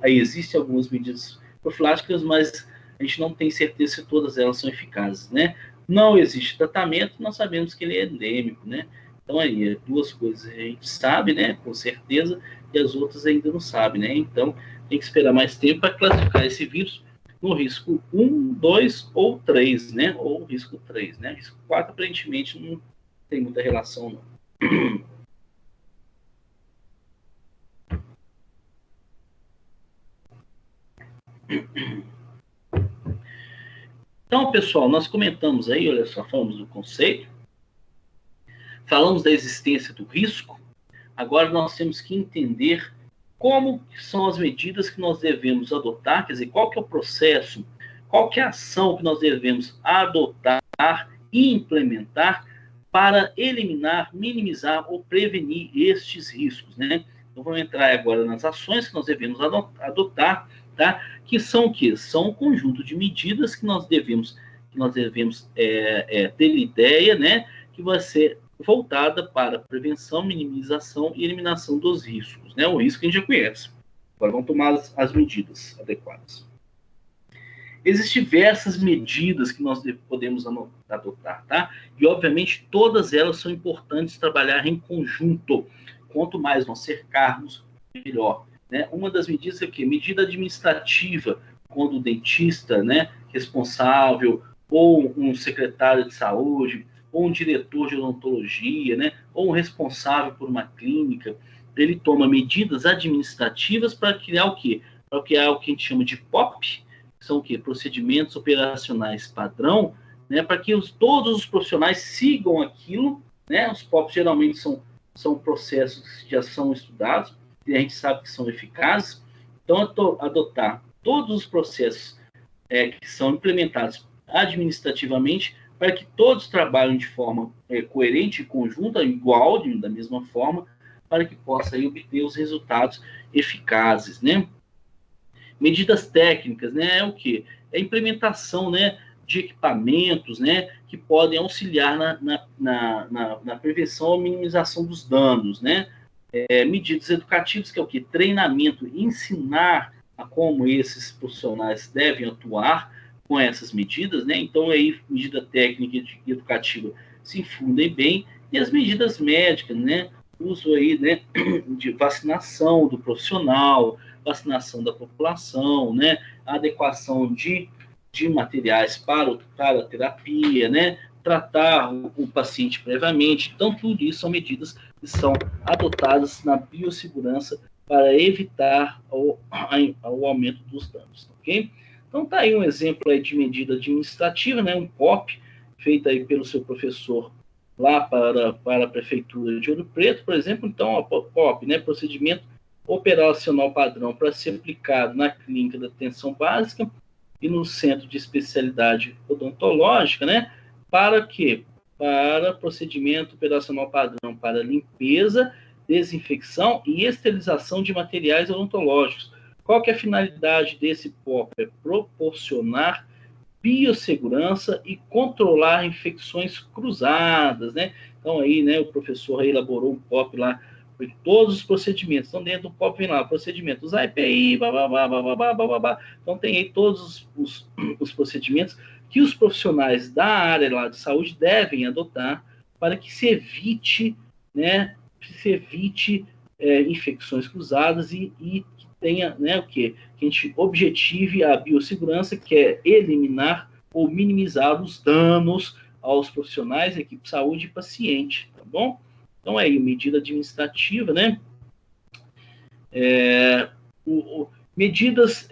Existem algumas medidas profiláticas, mas a gente não tem certeza se todas elas são eficazes, né? Não existe tratamento, nós sabemos que ele é endêmico, né? Então, aí, duas coisas a gente sabe, né, com certeza, e as outras ainda não sabe, né? Então, tem que esperar mais tempo para classificar esse vírus no risco 1, 2 ou 3, né? Ou risco 3, né? Risco 4, aparentemente, não tem muita relação, não. Então, pessoal, nós comentamos aí, olha só, falamos do conceito, falamos da existência do risco, agora nós temos que entender como são as medidas que nós devemos adotar, quer dizer, qual que é o processo, qual que é a ação que nós devemos adotar e implementar para eliminar, minimizar ou prevenir estes riscos, né? Então, vamos entrar agora nas ações que nós devemos adotar, tá? Que são o quê? São um conjunto de medidas que nós devemos ter ideia, né? Que vai ser voltada para prevenção, minimização e eliminação dos riscos, né? O risco que a gente já conhece. Agora vamos tomar as medidas adequadas. Existem diversas medidas que nós podemos adotar, tá? E, obviamente, todas elas são importantes trabalhar em conjunto. Quanto mais nós cercarmos, melhor, né? Uma das medidas é o quê? Medida administrativa, quando o dentista, né, responsável, ou um secretário de saúde, ou um diretor de odontologia, né, ou um responsável por uma clínica, ele toma medidas administrativas para criar o quê? Para criar o que a gente chama de POP, são o quê? Procedimentos operacionais padrão, né, para que todos os profissionais sigam aquilo, né? Os POPs geralmente são processos que já são estudados e a gente sabe que são eficazes. Então, adotar todos os processos que são implementados administrativamente para que todos trabalhem de forma coerente e conjunta, igual, da mesma forma, para que possa aí obter os resultados eficazes, né? Medidas técnicas, né? É o quê? É a implementação, né, de equipamentos, né, que podem auxiliar na prevenção ou minimização dos danos, né? Medidas educativas, que é o quê? Treinamento, ensinar a como esses profissionais devem atuar com essas medidas, né? Então, aí, medida técnica e educativa se infundem bem, e as medidas médicas, né? Uso aí, né, de vacinação do profissional, vacinação da população, né? Adequação de materiais para a terapia, né? Tratar o paciente previamente. Então, tudo isso são medidas que são adotadas na biossegurança para evitar o aumento dos danos, ok? Então, tá aí um exemplo aí de medida administrativa, né? Um POP, feita aí pelo seu professor lá para a Prefeitura de Ouro Preto, por exemplo. Então, a POP, né? Procedimento operacional padrão para ser aplicado na clínica da atenção básica e no centro de especialidade odontológica, né? Para quê? Para procedimento operacional padrão para limpeza, desinfecção e esterilização de materiais odontológicos. Qual que é a finalidade desse POP? É proporcionar biossegurança e controlar infecções cruzadas, né? Então aí, né, o professor aí elaborou um POP lá de todos os procedimentos. Então dentro do POP vem lá, procedimentos API, babá. Então tem aí todos os procedimentos que os profissionais da área lá de saúde devem adotar para que se evite, né, infecções cruzadas e que tenha, né, o quê? Que a gente objetive a biossegurança, que é eliminar ou minimizar os danos aos profissionais, equipe de saúde e paciente, tá bom? Então, aí, medida administrativa, né? Medidas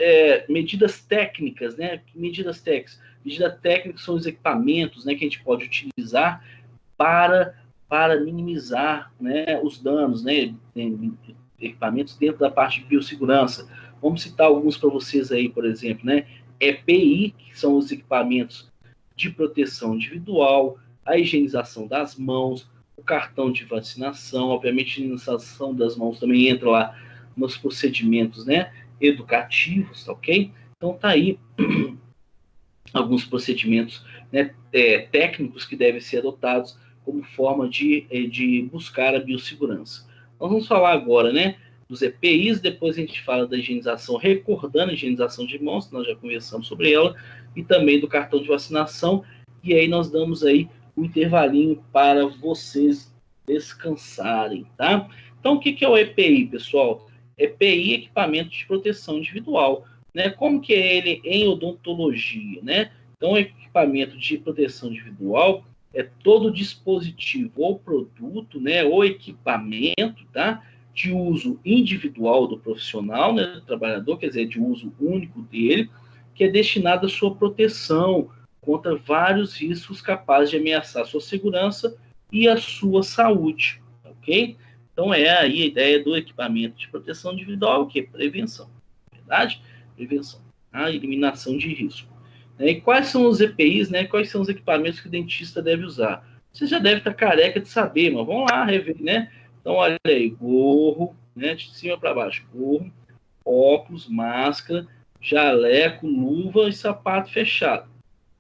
técnicas, né? Medidas técnicas. Medidas técnicas são os equipamentos, né, que a gente pode utilizar para minimizar, né, os danos, né? Equipamentos dentro da parte de biossegurança. Vamos citar alguns para vocês aí, por exemplo, né? EPI, que são os equipamentos de proteção individual, a higienização das mãos, o cartão de vacinação, obviamente a higienização das mãos também entra lá nos procedimentos, né, educativos, ok? Então tá aí alguns procedimentos, né, técnicos que devem ser adotados como forma de buscar a biossegurança. Nós vamos falar agora, né, dos EPIs, depois a gente fala da higienização, recordando a higienização de mãos, nós já conversamos sobre ela, e também do cartão de vacinação, e aí nós damos aí um intervalinho para vocês descansarem, tá? Então, o que é o EPI, pessoal? EPI, equipamento de proteção individual, né? Como que é ele em odontologia, né? Então, o equipamento de proteção individual é todo dispositivo ou produto, né, ou equipamento, tá, de uso individual do profissional, né, do trabalhador, quer dizer, de uso único dele, que é destinado à sua proteção contra vários riscos capazes de ameaçar a sua segurança e a sua saúde, ok? Então, é aí a ideia do equipamento de proteção individual, o que é prevenção, verdade? Prevenção, a eliminação de risco. E quais são os EPIs, né? Quais são os equipamentos que o dentista deve usar? Você já deve estar careca de saber, mas vamos lá rever, né? Então, olha aí, gorro, né? De cima para baixo, gorro, óculos, máscara, jaleco, luva e sapato fechado.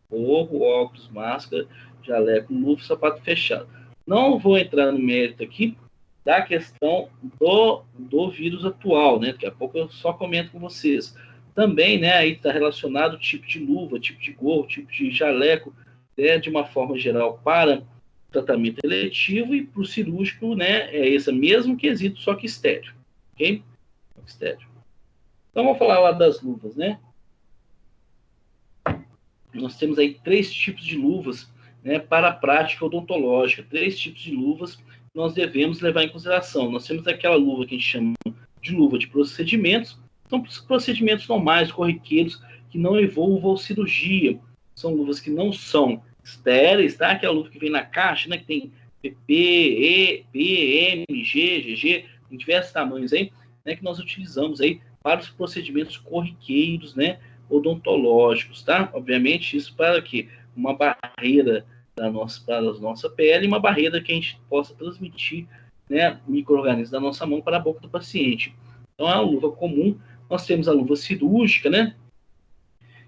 Gorro, óculos, máscara, jaleco, luva e sapato fechado. Não vou entrar no mérito aqui da questão do vírus atual, né? Daqui a pouco eu só comento com vocês. Também, né, aí está relacionado o tipo de luva, tipo de gorro, tipo de jaleco, né, de uma forma geral para tratamento eletivo e para o cirúrgico, né, é esse mesmo quesito, só que estéreo, ok? Estéreo. Então, vamos falar lá das luvas, né? Nós temos aí 3 tipos de luvas, né, para a prática odontológica, 3 tipos de luvas que nós devemos levar em consideração. Nós temos aquela luva que a gente chama de luva de procedimentos, são procedimentos normais, corriqueiros, que não envolvam cirurgia. São luvas que não são estéreis, tá? Aquela luva que vem na caixa, né? Que tem PP, E, P, M, G, GG, em diversos tamanhos aí, né? Que nós utilizamos aí para os procedimentos corriqueiros, né? Odontológicos, tá? Obviamente, isso para quê? Uma barreira para a nossa pele e uma barreira que a gente possa transmitir, né? Micro-organismos da nossa mão para a boca do paciente. Então, é uma luva comum Nós temos a luva cirúrgica, né?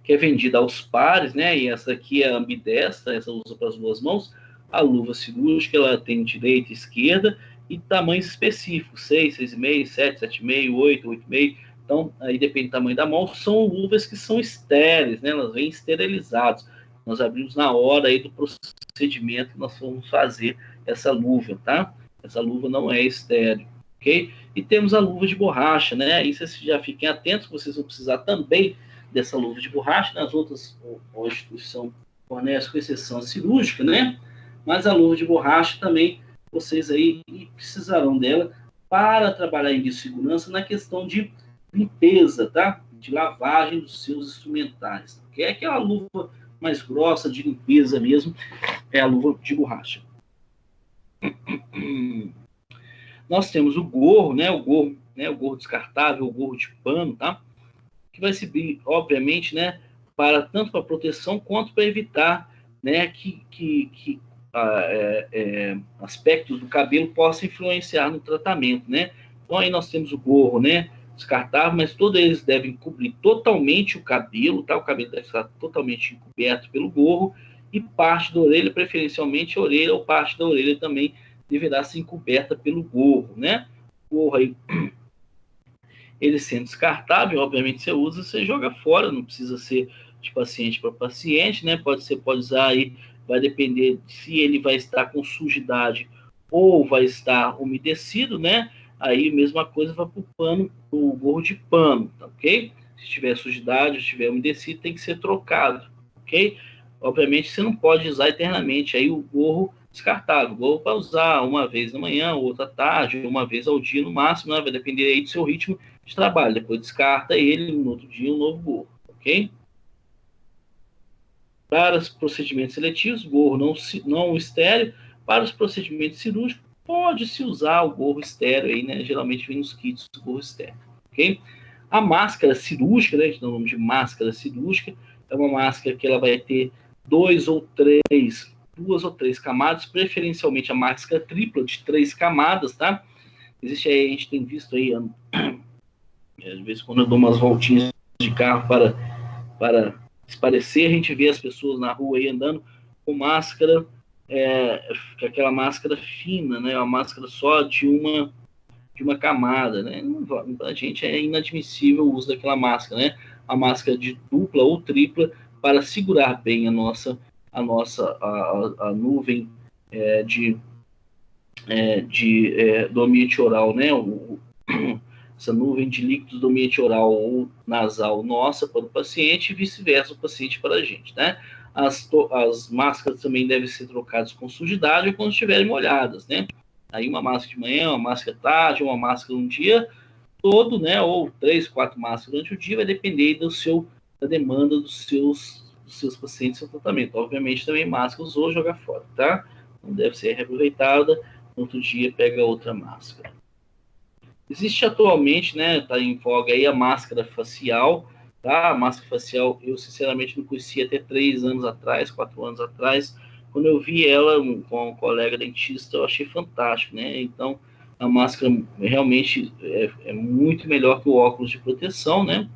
Que é vendida aos pares, né? E essa aqui é a ambidestra, essa usa para as duas mãos. A luva cirúrgica, ela tem direita e esquerda e tamanhos específicos, 6, 6,5, 7, 7,5, 8, 8,5. Então, aí depende do tamanho da mão. São luvas que são estéreis, né? Elas vêm esterilizadas. Nós abrimos na hora aí do procedimento que nós vamos fazer essa luva, tá? Essa luva não é estéril, ok? E temos a luva de borracha, né? Isso vocês já fiquem atentos, vocês vão precisar também dessa luva de borracha. Nas outras, a instituição fornece, com exceção cirúrgica, né? Mas a luva de borracha também, vocês aí precisarão dela para trabalhar em biossegurança na questão de limpeza, tá? De lavagem dos seus instrumentais. Que é aquela luva mais grossa de limpeza mesmo, é a luva de borracha. Nós temos o gorro, né? O gorro descartável, o gorro de pano, tá? Que vai servir, obviamente, né? Tanto para proteção quanto para evitar, né? Que aspectos do cabelo possam influenciar no tratamento, né? Então aí nós temos o gorro, né? Descartável, mas todos eles devem cobrir totalmente o cabelo, tá? O cabelo deve estar totalmente encoberto pelo gorro e parte da orelha, preferencialmente a orelha ou parte da orelha também deverá ser encoberta pelo gorro, né? O gorro aí, ele sendo descartável, obviamente você usa, você joga fora, não precisa ser de paciente para paciente, né? Pode usar aí, vai depender se ele vai estar com sujidade ou vai estar umedecido, né? Aí, mesma coisa, vai para o pano, o gorro de pano, tá, ok? Se tiver sujidade, se estiver umedecido, tem que ser trocado, ok? Obviamente, você não pode usar eternamente aí o gorro descartável. O gorro para usar uma vez na manhã, outra tarde, uma vez ao dia no máximo, né? Vai depender aí do seu ritmo de trabalho. Depois descarta ele, no outro dia, um novo gorro, ok? Para os procedimentos seletivos, gorro não estéreo. Para os procedimentos cirúrgicos, pode-se usar o gorro estéreo aí, né? Geralmente vem nos kits do gorro estéreo, ok? A máscara cirúrgica, né? A gente dá o nome de máscara cirúrgica, é uma máscara que ela vai ter duas ou três camadas, preferencialmente a máscara tripla de 3 camadas, tá? Existe aí, a gente tem visto aí, às vezes quando eu dou umas voltinhas de carro para esparecer, a gente vê as pessoas na rua aí andando com máscara, aquela máscara fina, né? Uma máscara só de uma camada, né? A gente é inadmissível o uso daquela máscara, né? A máscara de dupla ou tripla para segurar bem a nuvem do ambiente oral, né? Essa nuvem de líquidos do ambiente oral ou nasal nossa para o paciente e vice-versa, o paciente para a gente, né? As máscaras também devem ser trocadas com sujidade ou quando estiverem molhadas, né? Aí uma máscara de manhã, uma máscara à tarde, uma máscara um dia todo, né? Ou 3, 4 máscaras durante o dia, vai depender da demanda dos seus pacientes no tratamento. Obviamente também máscara usou, joga fora, tá? Não deve ser reaproveitada, no outro dia pega outra máscara. Existe atualmente, né, está em voga aí a máscara facial, tá? A máscara facial, eu sinceramente não conhecia até 3 anos atrás, 4 anos atrás. Quando eu vi ela com um colega dentista, eu achei fantástico, né? Então, a máscara realmente é muito melhor que o óculos de proteção, né?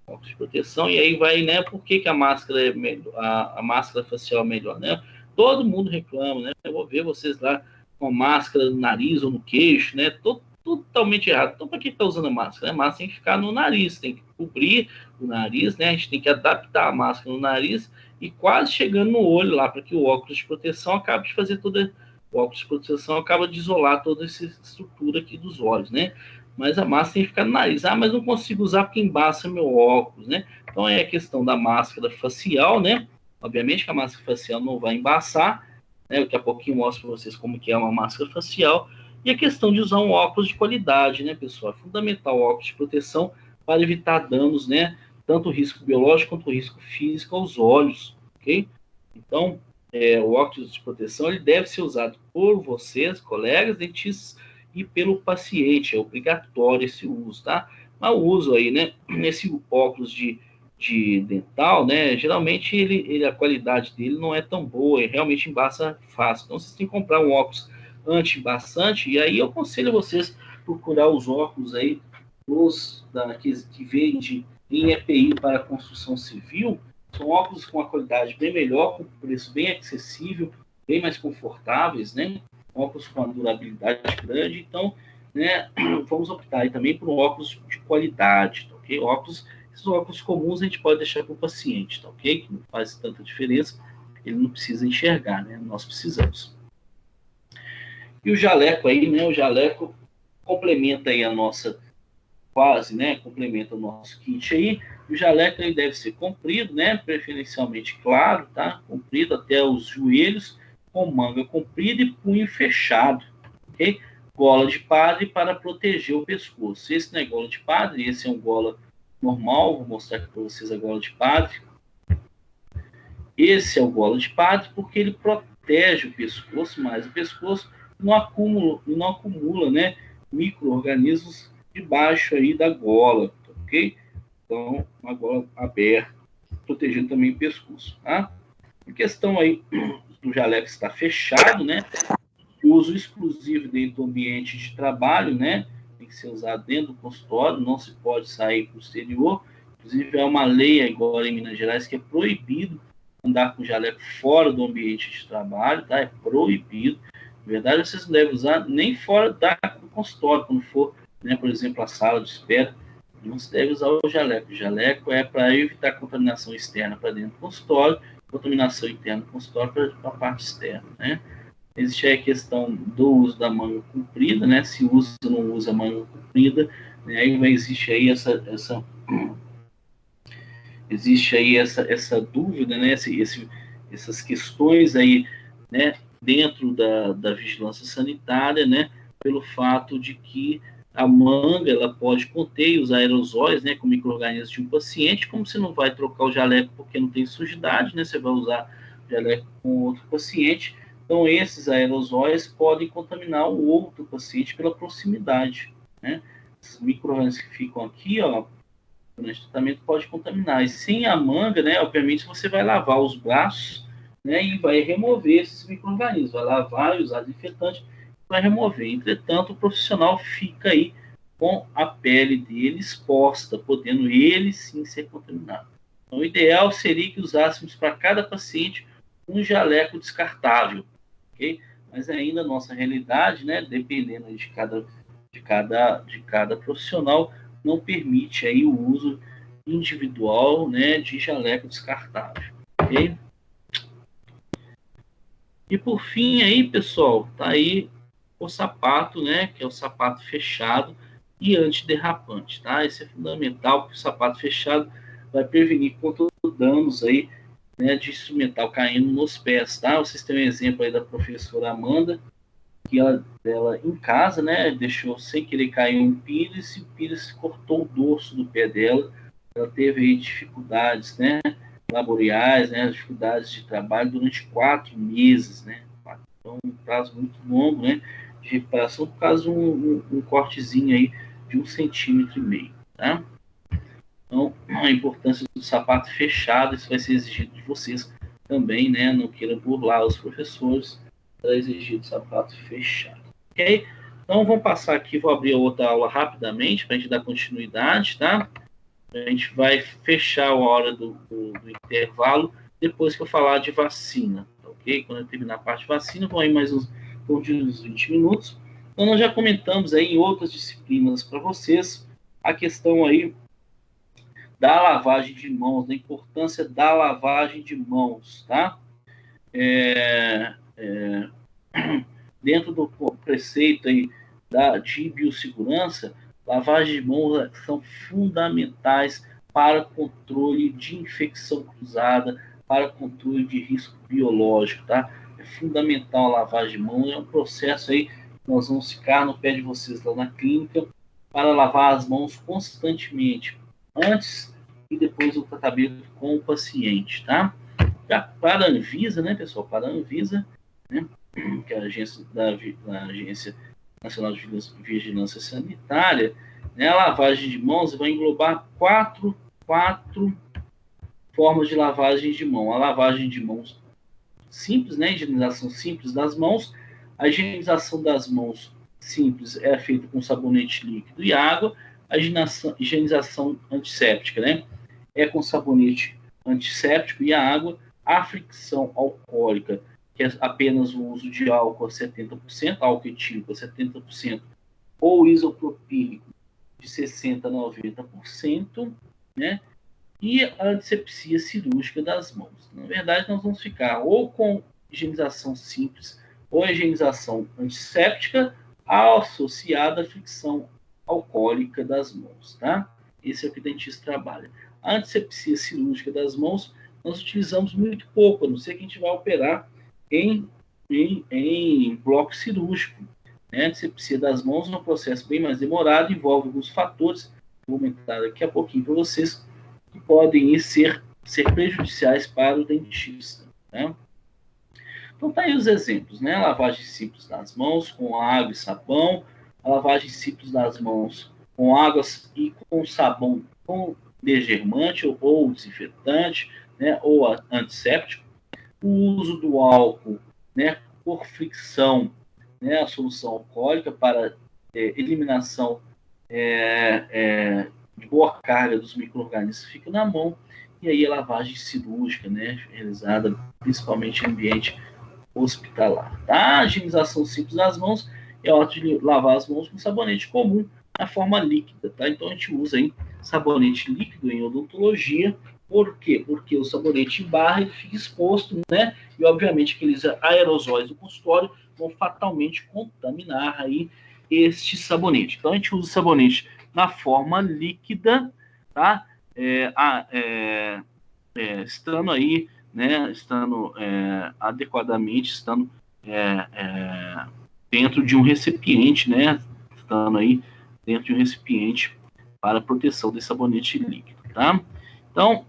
Óculos de proteção, e aí vai, né? Por que a máscara é melhor, a máscara facial é melhor, né? Todo mundo reclama, né? Eu vou ver vocês lá com a máscara no nariz ou no queixo, né? Totalmente errado. Então, para que está usando a máscara? A máscara tem que ficar no nariz, tem que cobrir o nariz, né? A gente tem que adaptar a máscara no nariz e quase chegando no olho lá, para que o óculos de proteção acabe de fazer o óculos de proteção acaba de isolar toda essa estrutura aqui dos olhos, né? Mas a máscara tem que ficar no nariz. Ah, mas não consigo usar porque embaça meu óculos, né? Então, é a questão da máscara facial, né? Obviamente que a máscara facial não vai embaçar, né? Daqui a pouquinho eu mostro para vocês como que é uma máscara facial. E a questão de usar um óculos de qualidade, né, pessoal? É fundamental o óculos de proteção para evitar danos, né? Tanto o risco biológico quanto o risco físico aos olhos, ok? Então, o óculos de proteção ele deve ser usado por vocês, colegas dentistas, e pelo paciente. É obrigatório esse uso, tá? Mas o uso aí, né? Nesse óculos de dental, né? Geralmente a qualidade dele não é tão boa, e realmente embaça fácil. Então, vocês têm que comprar um óculos anti-embaçante, e aí eu aconselho vocês procurar os óculos aí que vende em EPI para construção civil, são óculos com uma qualidade bem melhor, com preço bem acessível, bem mais confortáveis, né? Óculos com uma durabilidade grande. Então, né, vamos optar aí também por um óculos de qualidade, tá ok? Esses óculos comuns a gente pode deixar para o paciente, tá ok? Que não faz tanta diferença, ele não precisa enxergar, né? Nós precisamos. E o jaleco aí, né? O jaleco complementa aí a nossa quase, né? Complementa o nosso kit aí. O jaleco ele deve ser comprido, né? Preferencialmente claro, tá? Comprido até os joelhos, com manga comprida e punho fechado, ok? Gola de padre para proteger o pescoço. Esse não é gola de padre, esse é um gola normal. Vou mostrar aqui para vocês a gola de padre. Esse é o gola de padre porque ele protege o pescoço, mas o pescoço não acumula, né? Micro-organismos debaixo aí da gola, ok? Então, uma gola aberta, protegendo também o pescoço, tá? A questão aí do jaleco está fechado, né? O uso exclusivo dentro do ambiente de trabalho, né? Tem que ser usado dentro do consultório, não se pode sair para o exterior. Inclusive, é uma lei agora em Minas Gerais que é proibido andar com jaleco fora do ambiente de trabalho, tá? É proibido. Na verdade, vocês não devem usar nem fora do consultório, quando for, né, por exemplo, a sala de espera, não se deve usar o jaleco. O jaleco é para evitar contaminação externa para dentro do consultório, contaminação interna do consultório para a parte externa, né? Existe aí a questão do uso da manga comprida, né? Se usa ou não usa a manga comprida, né? Aí existe aí essa dúvida, né? Essas questões aí, né? Dentro da vigilância sanitária, né? Pelo fato de que a manga ela pode conter os aerosóis, né? Com micro-organismos de um paciente. Como você não vai trocar o jaleco porque não tem sujidade, né? Você vai usar o jaleco com outro paciente. Então, esses aerosóis podem contaminar o outro paciente pela proximidade, né? Esses micro-organismos que ficam aqui, ó, durante o tratamento pode contaminar. E sem a manga, né, obviamente você vai lavar os braços, né, e vai remover esses micro-organismos. Vai lavar e usar desinfetante, vai remover. Entretanto, o profissional fica aí com a pele dele exposta, podendo ele sim ser contaminado. Então, o ideal seria que usássemos para cada paciente um jaleco descartável, ok? Mas ainda a nossa realidade, né, dependendo de cada profissional, não permite aí o uso individual, né, de jaleco descartável, ok? E por fim aí, pessoal, tá aí o sapato, né, que é o sapato fechado e antiderrapante, tá? Esse é fundamental, porque o sapato fechado vai prevenir contra danos aí, né, de instrumental caindo nos pés, tá? Vocês têm um exemplo aí da professora Amanda, que ela em casa, né, deixou sem querer cair um pires e o pires cortou o dorso do pé dela. Ela teve aí dificuldades, né, laboriais, né, dificuldades de trabalho durante 4 meses, né? Então, um prazo muito longo, né, de recuperação por causa de um cortezinho aí de 1,5 cm, tá? Então, a importância do sapato fechado, isso vai ser exigido de vocês também, né? Não queiram burlar os professores para exigir o sapato fechado, ok? Então, vamos passar aqui, vou abrir a outra aula rapidamente para a gente dar continuidade, tá? A gente vai fechar a hora do intervalo depois que eu falar de vacina, ok? Quando eu terminar a parte de vacina, vão aí mais uns 20 minutos. Então, nós já comentamos aí em outras disciplinas para vocês a questão aí da lavagem de mãos, da importância da lavagem de mãos, tá? Dentro do preceito aí de biossegurança, lavagem de mãos são fundamentais para controle de infecção cruzada, para controle de risco biológico, tá? É fundamental a lavagem de mãos, é um processo aí que nós vamos ficar no pé de vocês lá na clínica para lavar as mãos constantemente, antes e depois do tratamento com o paciente, tá? Já para a Anvisa, né, pessoal? Para a Anvisa, né, que é a Agência Nacional de Vigilância Sanitária, né, a lavagem de mãos vai englobar quatro formas de lavagem de mão. A lavagem de mãos simples, né, higienização simples das mãos. A higienização das mãos simples é feita com sabonete líquido e água. a higienização antisséptica, né? É com sabonete antisséptico e a água. A fricção alcoólica, que é apenas o uso de álcool a 70%, álcool etílico a 70%, ou isopropílico de 60% a 90%, né? E a antisepsia cirúrgica das mãos. Na verdade, nós vamos ficar ou com higienização simples ou higienização antisséptica associada à fricção alcoólica das mãos, tá? Esse é o que o dentista trabalha. A antisepsia cirúrgica das mãos nós utilizamos muito pouco, a não ser que a gente vai operar em bloco cirúrgico. Né? A antisepsia das mãos é um processo bem mais demorado, envolve alguns fatores, vou comentar daqui a pouquinho para vocês, que podem ser prejudiciais para o dentista. Né? Então, tá aí os exemplos, né? A lavagem simples das mãos com água e sabão, a lavagem simples das mãos com água e com sabão com degermante ou desinfetante, né? Ou antisséptico, o uso do álcool, né? Por fricção, né? A solução alcoólica para eliminação de boa carga dos micro-organismos fica na mão, e aí a lavagem cirúrgica, né? Realizada principalmente em ambiente hospitalar. A higienização simples das mãos é o ato de lavar as mãos com sabonete comum na forma líquida, tá? Então a gente usa aí sabonete líquido em odontologia. Por quê? Porque o sabonete em barra ele fica exposto, né? E obviamente aqueles aerosóis do consultório vão fatalmente contaminar aí este sabonete. Então a gente usa o sabonete na forma líquida, tá? Estando aí, né, estando adequadamente, estando dentro de um recipiente, né, estando aí dentro de um recipiente para proteção desse sabonete líquido, tá? Então,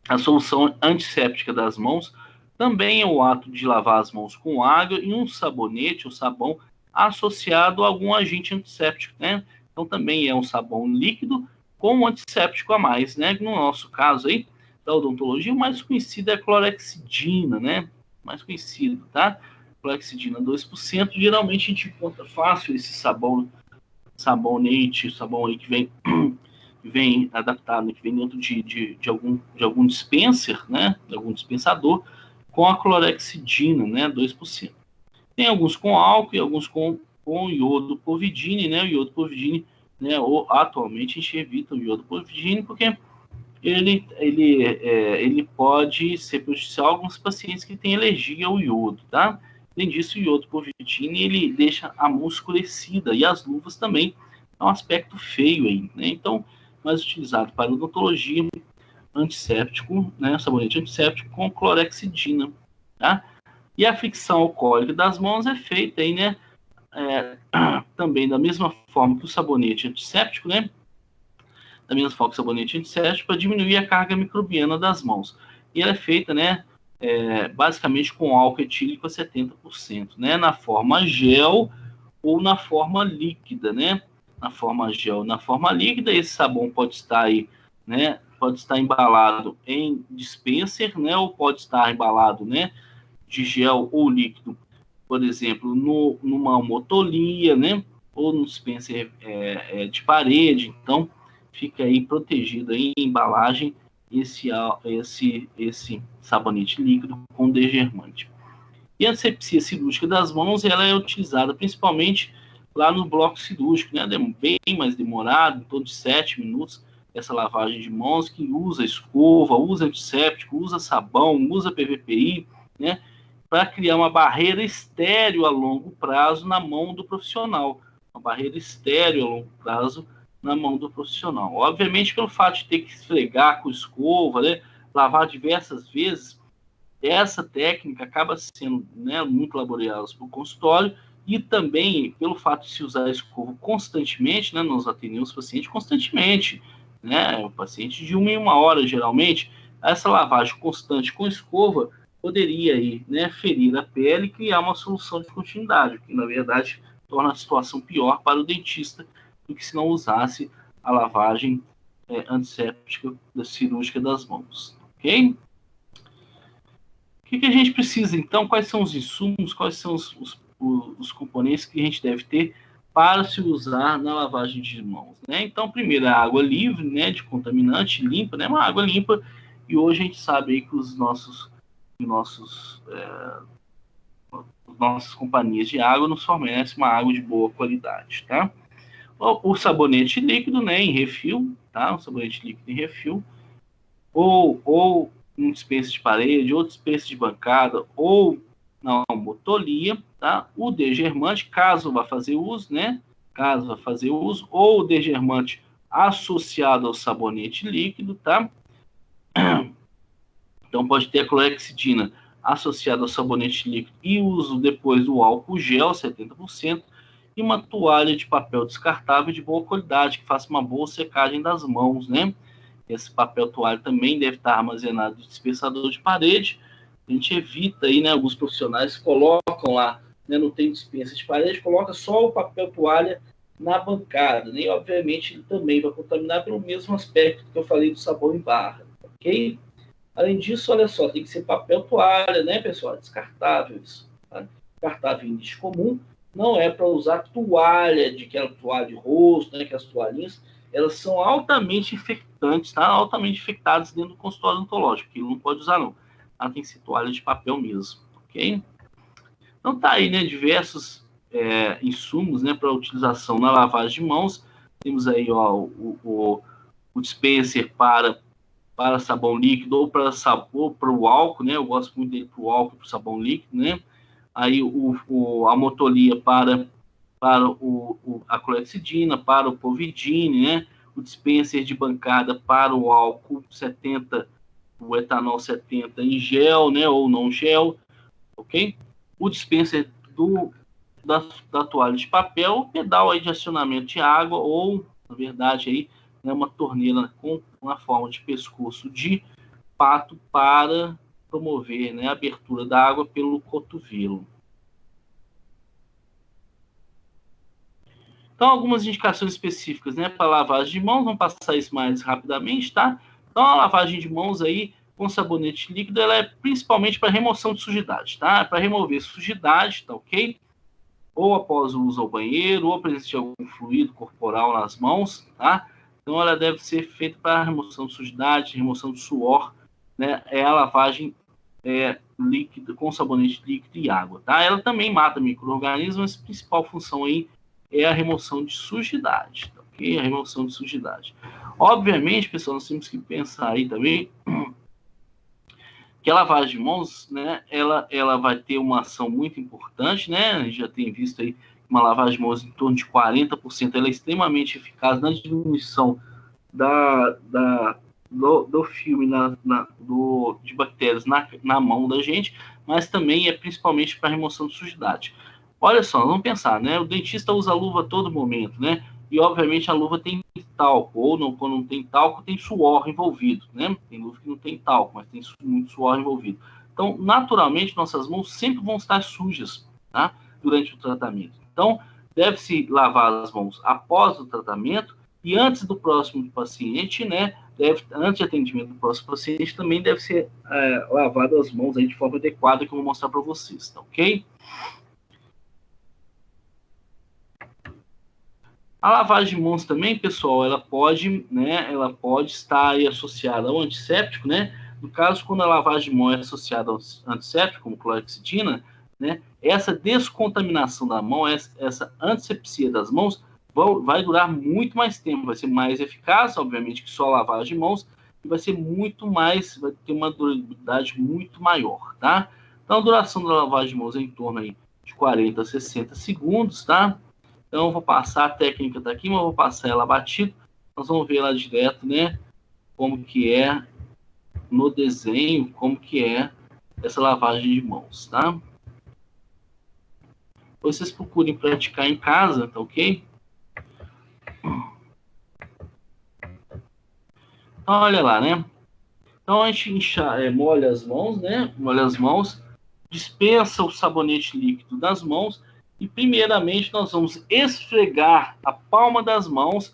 a solução antisséptica das mãos também é o ato de lavar as mãos com água e um sabonete ou sabão associado a algum agente antisséptico, né? Então, também é um sabão líquido com um antisséptico a mais, né? No nosso caso aí, da odontologia, o mais conhecido é a clorexidina, né? Mais conhecido, tá? Clorexidina 2%. Geralmente a gente encontra fácil esse sabonete, sabão aí que vem adaptado, né? Que vem dentro de algum dispenser, né? De algum dispensador, com a clorexidina, né? 2%. Tem alguns com álcool e alguns com iodo povidine, né? O iodo povidine, né? Atualmente a gente evita o iodo povidine porque ele pode ser prejudicial a alguns pacientes que têm alergia ao iodo, tá? Além disso, o iodo povidine, ele deixa a mão escurecida, e as luvas também é um aspecto feio aí, né? Então, mais utilizado para odontologia, antisséptico, né? Sabonete antisséptico com clorexidina, tá? E a fricção alcoólica das mãos é feita aí, né? Também da mesma forma que o sabonete antisséptico, né? Da mesma forma que o sabonete antisséptico, para diminuir a carga microbiana das mãos. E ela é feita, né? Basicamente com álcool etílico a 70%, né? Na forma gel ou na forma líquida, né? Na forma gel, na forma líquida, esse sabão pode estar aí, né? Pode estar embalado em dispenser, né? Ou pode estar embalado, né? De gel ou líquido, por exemplo, numa motolia, né? Ou no dispenser de parede. Então, fica aí protegido aí em embalagem esse sabonete líquido com degermante. E a antisepsia cirúrgica das mãos, ela é utilizada principalmente lá no bloco cirúrgico, né? Bem mais demorado, em torno de 7 minutos, essa lavagem de mãos, que usa escova, usa antisséptico, usa sabão, usa PVPI, né? Para criar uma barreira estéril a longo prazo na mão do profissional. Uma barreira estéril a longo prazo na mão do profissional. Obviamente, pelo fato de ter que esfregar com escova, né? Lavar diversas vezes, essa técnica acaba sendo, né, muito laboriosa para o consultório, e também pelo fato de se usar a escova constantemente, né, nós atendemos o paciente constantemente, né, o paciente de 1 hora geralmente, essa lavagem constante com escova poderia aí, né, ferir a pele e criar uma solução de continuidade, que na verdade torna a situação pior para o dentista do que se não usasse a lavagem antisséptica cirúrgica das mãos, ok? O que a gente precisa, então? Quais são os insumos? Quais são os componentes que a gente deve ter para se usar na lavagem de mãos, né? Então, primeiro, a água livre, né, de contaminante, limpa, né, uma água limpa, e hoje a gente sabe aí que nossas companhias de água nos fornecem uma água de boa qualidade, tá? O sabonete líquido, né, em refil, tá? O sabonete líquido em refil, ou um dispensa de parede, ou dispensa de bancada, ou na motolia, tá? O degermante, caso vá fazer uso, né? Caso vá fazer uso, ou o degermante associado ao sabonete líquido, tá? Então pode ter a clorexidina associada ao sabonete líquido e uso depois do álcool gel, 70%, e uma toalha de papel descartável de boa qualidade, que faça uma boa secagem das mãos, né? Esse papel toalha também deve estar armazenado no dispensador de parede. A gente evita aí, né? Alguns profissionais colocam lá, né? Não tem dispensa de parede, coloca só o papel toalha na bancada, né? E obviamente ele também vai contaminar pelo mesmo aspecto que eu falei do sabão em barra, ok? Além disso, olha só, tem que ser papel toalha, né, pessoal? Descartáveis, tá? Descartável em lixo comum. Não é para usar toalha, aquela toalha de rosto, né? Aquelas toalhinhas, elas são altamente infectantes, tá? Altamente infectadas dentro do consultório odontológico, que não pode usar, não. Ela tem que ser toalha de papel mesmo, ok? Então tá aí, né, diversos insumos, né, para utilização na lavagem de mãos. Temos aí, ó, o dispenser para sabão líquido ou para o álcool, né? Eu gosto muito dele para o álcool, para o sabão líquido, né? Aí a motolia para a clorexidina, para o povidine, né? O dispenser de bancada para o álcool 70, o etanol 70 em gel, né? Ou não gel, ok? O dispenser da toalha de papel, pedal aí de acionamento de água ou, na verdade, aí, né, uma torneira com uma forma de pescoço de pato para promover, né, a abertura da água pelo cotovelo. Então, algumas indicações específicas, né, para lavagem de mãos, vamos passar isso mais rapidamente, tá? Então, a lavagem de mãos aí com sabonete líquido, ela é principalmente para remoção de sujidade, tá? Para remover sujidade, tá ok? Ou após o uso ao banheiro, ou a presença de algum fluido corporal nas mãos, tá? Então, ela deve ser feita para remoção de sujidade, remoção de suor, né? É a lavagem líquida, com sabonete líquido e água, tá? Ela também mata micro-organismos, mas a principal função aí é a remoção de sujidade, tá, ok? A remoção de sujidade. Obviamente, pessoal, nós temos que pensar aí também que a lavagem de mãos, né, ela vai ter uma ação muito importante, né? A gente já tem visto aí uma lavagem de mãos em torno de 40%, ela é extremamente eficaz na diminuição do filme de bactérias na mão da gente, mas também é principalmente para remoção de sujidade. Olha só, vamos pensar, né? O dentista usa luva a todo momento, né? E, obviamente, a luva tem talco, ou não, quando não tem talco, tem suor envolvido, né? Tem luva que não tem talco, mas tem muito suor envolvido. Então, naturalmente, nossas mãos sempre vão estar sujas, tá? Durante o tratamento. Então, deve-se lavar as mãos após o tratamento e antes do próximo paciente, né? Antes de atendimento do próximo paciente, também deve ser lavado as mãos aí de forma adequada, que eu vou mostrar para vocês, tá ok? A lavagem de mãos também, pessoal, ela pode estar aí associada ao antisséptico, né? No caso, quando a lavagem de mão é associada ao antisséptico, como clorexidina, né? Essa descontaminação da mão, essa antisepsia das mãos, vai durar muito mais tempo, vai ser mais eficaz, obviamente, que só a lavagem de mãos, e vai ter uma durabilidade muito maior, tá? Então, a duração da lavagem de mãos é em torno aí de 40 a 60 segundos, tá? Então, eu vou passar, a técnica tá aqui, mas eu vou passar ela batido. Nós vamos ver lá direto, né, como que é no desenho, como que é essa lavagem de mãos, tá? Vocês procurem praticar em casa, tá ok? Então, olha lá, né? Então, a gente molha as mãos, né? Molha as mãos, dispensa o sabonete líquido das mãos e, primeiramente, nós vamos esfregar a palma das mãos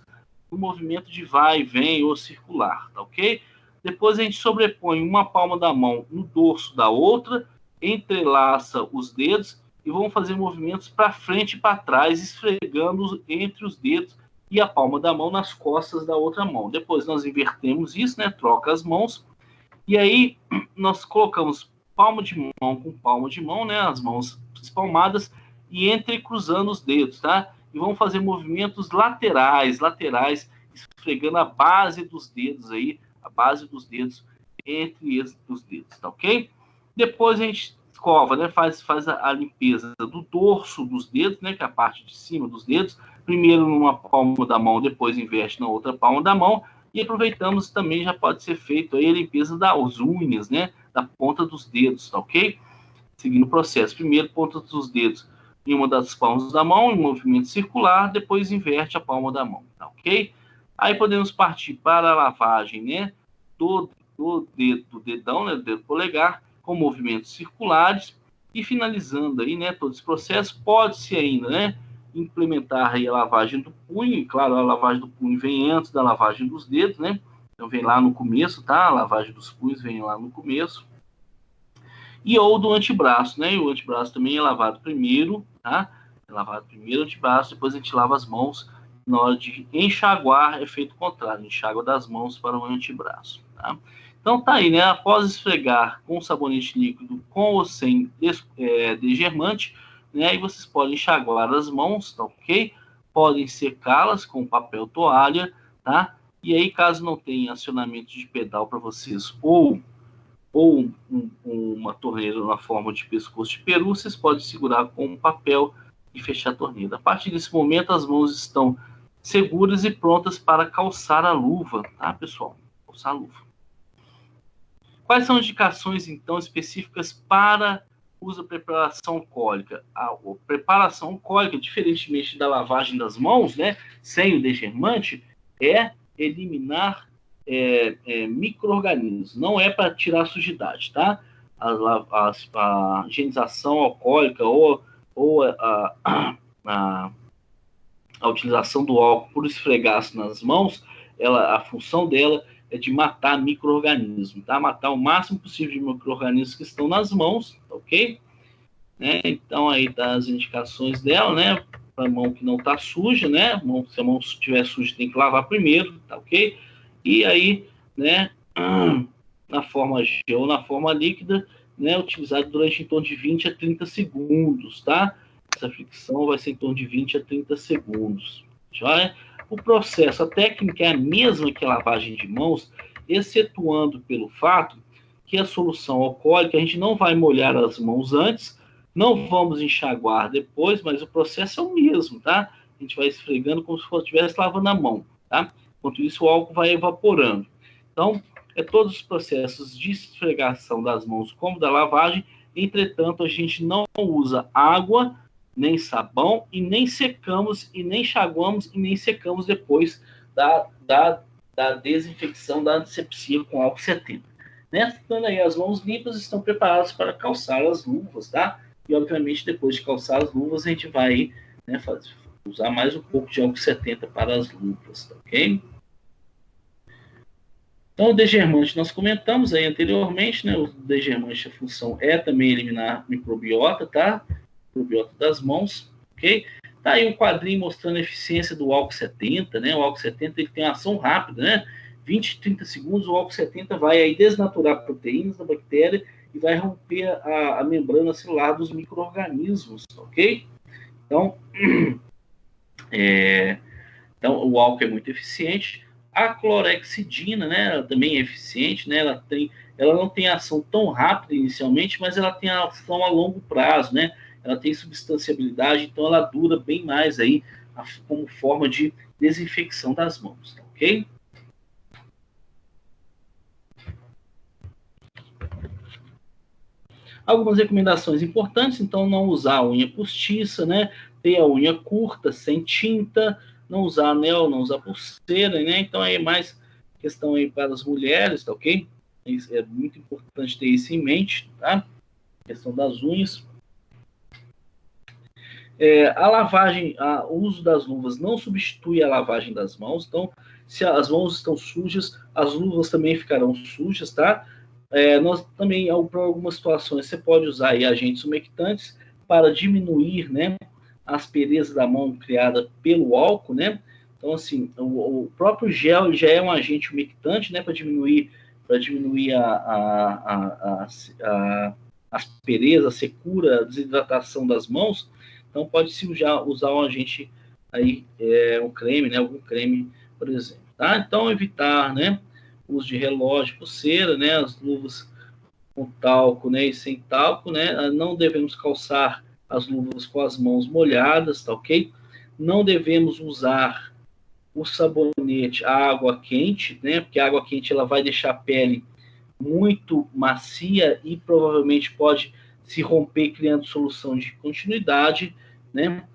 no movimento de vai e vem ou circular, tá ok? Depois a gente sobrepõe uma palma da mão no dorso da outra, entrelaça os dedos e vamos fazer movimentos para frente e para trás, esfregando entre os dedos e a palma da mão nas costas da outra mão. Depois nós invertemos isso, né? Troca as mãos. E aí nós colocamos palma de mão com palma de mão, né? As mãos espalmadas e entrecruzando os dedos, tá? E vamos fazer movimentos laterais, esfregando a base dos dedos aí, a base dos dedos entre os dedos, tá ok? Depois a gente escova, né? Faz a limpeza do dorso dos dedos, né? Que é a parte de cima dos dedos. Primeiro numa palma da mão, depois inverte na outra palma da mão. E aproveitamos também, já pode ser feito aí a limpeza das unhas, né? Da ponta dos dedos, tá ok? Seguindo o processo. Primeiro, ponta dos dedos em uma das palmas da mão, em movimento circular, depois inverte a palma da mão, tá ok? Aí podemos partir para a lavagem, né? Do dedão, né? Do dedo polegar, com movimentos circulares. E finalizando aí, né? Todo esse processo, pode-se ainda, né? Implementar aí a lavagem do punho, e claro, a lavagem do punho vem antes da lavagem dos dedos, né? Então vem lá no começo, tá? A lavagem dos punhos vem lá no começo. E ou do antebraço, né? E o antebraço também é lavado primeiro, tá? É lavado primeiro o antebraço, depois a gente lava as mãos. Na hora de enxaguar, é feito o contrário, enxágua das mãos para o antebraço, tá? Então tá aí, né? Após esfregar com sabonete líquido, com ou sem degermante, né? Aí vocês podem enxaguar as mãos, tá ok? Podem secá-las com papel toalha, tá? E aí, caso não tenha acionamento de pedal para vocês, ou uma torneira na forma de pescoço de peru, vocês podem segurar com um papel e fechar a torneira. A partir desse momento, as mãos estão seguras e prontas para calçar a luva, tá, pessoal? Calçar a luva. Quais são as indicações, então, específicas para uso da preparação alcoólica? A preparação alcoólica, diferentemente da lavagem das mãos, né, sem o degermante, é eliminar micro-organismos. Não é para tirar a sujidade, tá? A higienização alcoólica ou a utilização do álcool por esfregar-se nas mãos, a função dela é de matar micro-organismos, tá? Matar o máximo possível de micro-organismos que estão nas mãos, ok? Né? Então, aí tá as indicações dela, né? Para a mão que não está suja, né? Se a mão estiver suja, tem que lavar primeiro, tá ok? E aí, né? Na forma gel ou na forma líquida, né? Utilizado durante em torno de 20 a 30 segundos, tá? Essa fricção vai ser em torno de 20 a 30 segundos. Joia? O processo, a técnica é a mesma que a lavagem de mãos, excetuando pelo fato que a solução alcoólica, a gente não vai molhar as mãos antes, não vamos enxaguar depois, mas o processo é o mesmo, tá? A gente vai esfregando como se estivesse lavando a mão, tá? Enquanto isso, o álcool vai evaporando. Então, todos os processos de esfregação das mãos como da lavagem, entretanto, a gente não usa água, nem sabão, e nem secamos, e nem enxaguamos, e nem secamos depois da desinfecção, da antisepsia com álcool 70. Né? Então, aí, as mãos limpas estão preparadas para calçar as luvas, tá? E, obviamente, depois de calçar as luvas, a gente vai, né, usar mais um pouco de álcool 70 para as luvas, tá, ok? Então, o degermante nós comentamos aí anteriormente, né? O degermante, a função é também eliminar microbiota, tá? Microbiota das mãos, ok? Tá aí um quadrinho mostrando a eficiência do álcool 70, né? O álcool 70 ele tem ação rápida, né? 20, 30 segundos, o álcool 70 vai aí desnaturar proteínas da bactéria e vai romper a membrana celular dos micro-organismos, ok? Então, então, o álcool é muito eficiente. A clorexidina, né, ela também é eficiente, né, ela não tem ação tão rápida inicialmente, mas ela tem ação a longo prazo, né, ela tem substanciabilidade, então ela dura bem mais aí como forma de desinfecção das mãos, tá, ok? Algumas recomendações importantes, então não usar a unha postiça, né, ter a unha curta, sem tinta, não usar anel, não usar pulseira, né? Então é mais questão aí para as mulheres, tá ok? É muito importante ter isso em mente, tá? A questão das unhas. A lavagem, o uso das luvas não substitui a lavagem das mãos, então se as mãos estão sujas, as luvas também ficarão sujas, tá? Nós também, para algumas situações, você pode usar aí agentes umectantes, para diminuir, né, a aspereza da mão criada pelo álcool, né? Então, assim, o próprio gel já é um agente umectante, né, para diminuir a aspereza, a secura, a desidratação das mãos. Então, pode-se usar um agente aí, um creme, né, algum creme, por exemplo. Tá? Então, evitar, né, o uso de relógio, pulseira, né, as luvas com talco, né, e sem talco, né? Não devemos calçar as luvas com as mãos molhadas, tá ok? Não devemos usar o sabonete, a água quente, né? Porque a água quente ela vai deixar a pele muito macia e provavelmente pode se romper, criando solução de continuidade, né?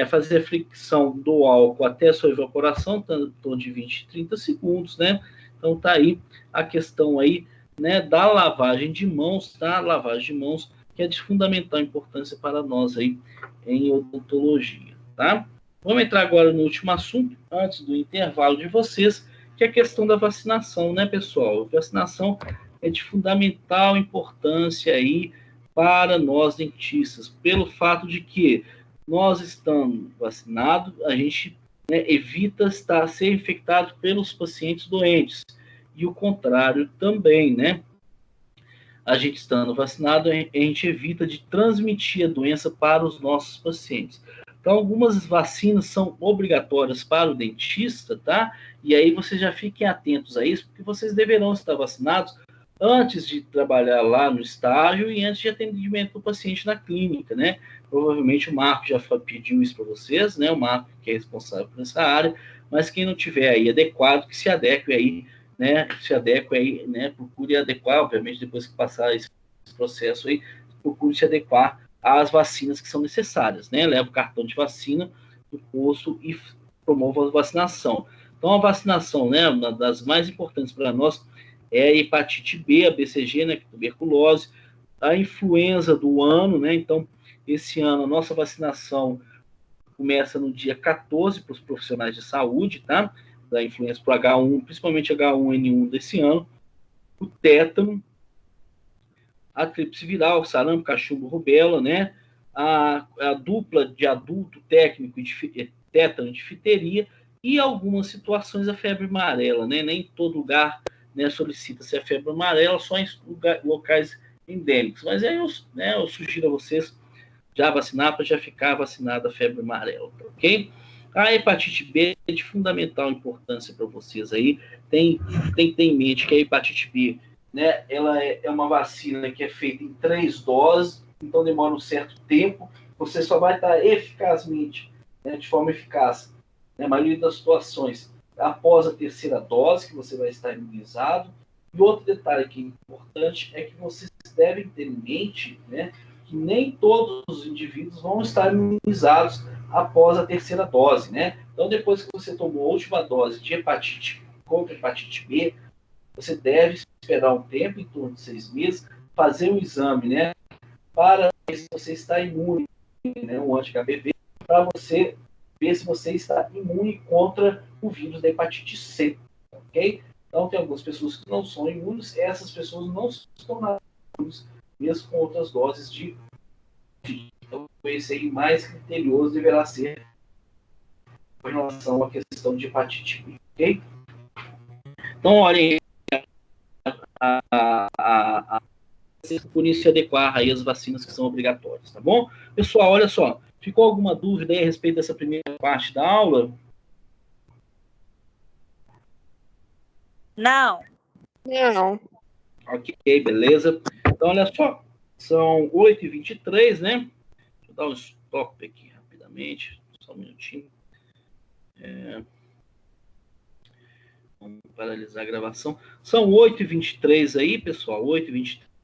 Fazer a fricção do álcool até a sua evaporação, tanto de 20 a 30 segundos, né? Então tá aí a questão aí, né, da lavagem de mãos, tá? Lavagem de mãos, que é de fundamental importância para nós aí em odontologia, tá? Vamos entrar agora no último assunto, antes do intervalo de vocês, que é a questão da vacinação, né, pessoal? A vacinação é de fundamental importância aí para nós dentistas, pelo fato de que nós estando vacinados, a gente, né, evita ser infectado pelos pacientes doentes. E o contrário também, né? A gente estando vacinado, a gente evita de transmitir a doença para os nossos pacientes. Então, algumas vacinas são obrigatórias para o dentista, tá? E aí vocês já fiquem atentos a isso, porque vocês deverão estar vacinados antes de trabalhar lá no estágio e antes de atendimento do paciente na clínica, né? Provavelmente o Marco já pediu isso para vocês, né? O Marco que é responsável por essa área, mas quem não tiver aí adequado, que se adeque aí, né? Se adeque aí, né? Procure adequar, obviamente, depois que passar esse processo aí, procure se adequar às vacinas que são necessárias, né? Leva o cartão de vacina do posto e promova a vacinação. Então, a vacinação, né? Uma das mais importantes para nós é a hepatite B, a BCG, né? Tuberculose, a influenza do ano, né? Então, esse ano a nossa vacinação começa no dia 14 para os profissionais de saúde, tá? Da influenza para H1, principalmente H1N1 desse ano, o tétano, a tríplice viral, sarampo, cachumbo, rubéola, né? A dupla de adulto técnico de tétano, difteria e algumas situações a febre amarela, né? Nem todo lugar, né, solicita-se a febre amarela, só em locais endêmicos. Mas aí eu sugiro a vocês já vacinar para já ficar vacinada a febre amarela, ok? A hepatite B é de fundamental importância para vocês aí. Tem que ter em mente que a hepatite B, né, ela é uma vacina que é feita em 3 doses, então demora um certo tempo. Você só vai estar eficazmente, né, de forma eficaz, na maioria das situações, após a 3ª dose, que você vai estar imunizado. E outro detalhe que é importante é que vocês devem ter em mente, né, que nem todos os indivíduos vão estar imunizados após a 3ª dose, né? Então, depois que você tomou a última dose de hepatite contra hepatite B, você deve esperar um tempo, em torno de 6 meses, fazer um exame, né? Para ver se você está imune, né? Um anti-HBV, para você ver se você está imune contra o vírus da hepatite C, ok? Então, tem algumas pessoas que não são imunes, essas pessoas não estão imunes, mesmo com outras doses de. Então, esse aí mais criterioso deverá ser em relação à questão de hepatite B, ok? Então, olhem, por isso se adequar aí as vacinas que são obrigatórias, tá bom? Pessoal, olha só, ficou alguma dúvida aí a respeito dessa primeira parte da aula? Não. Não. Ok, beleza. Então, olha só, são 8h23, né? Deixa eu dar um stop aqui rapidamente, só um minutinho. Vamos paralisar a gravação. São 8h23 aí, pessoal, 8h23.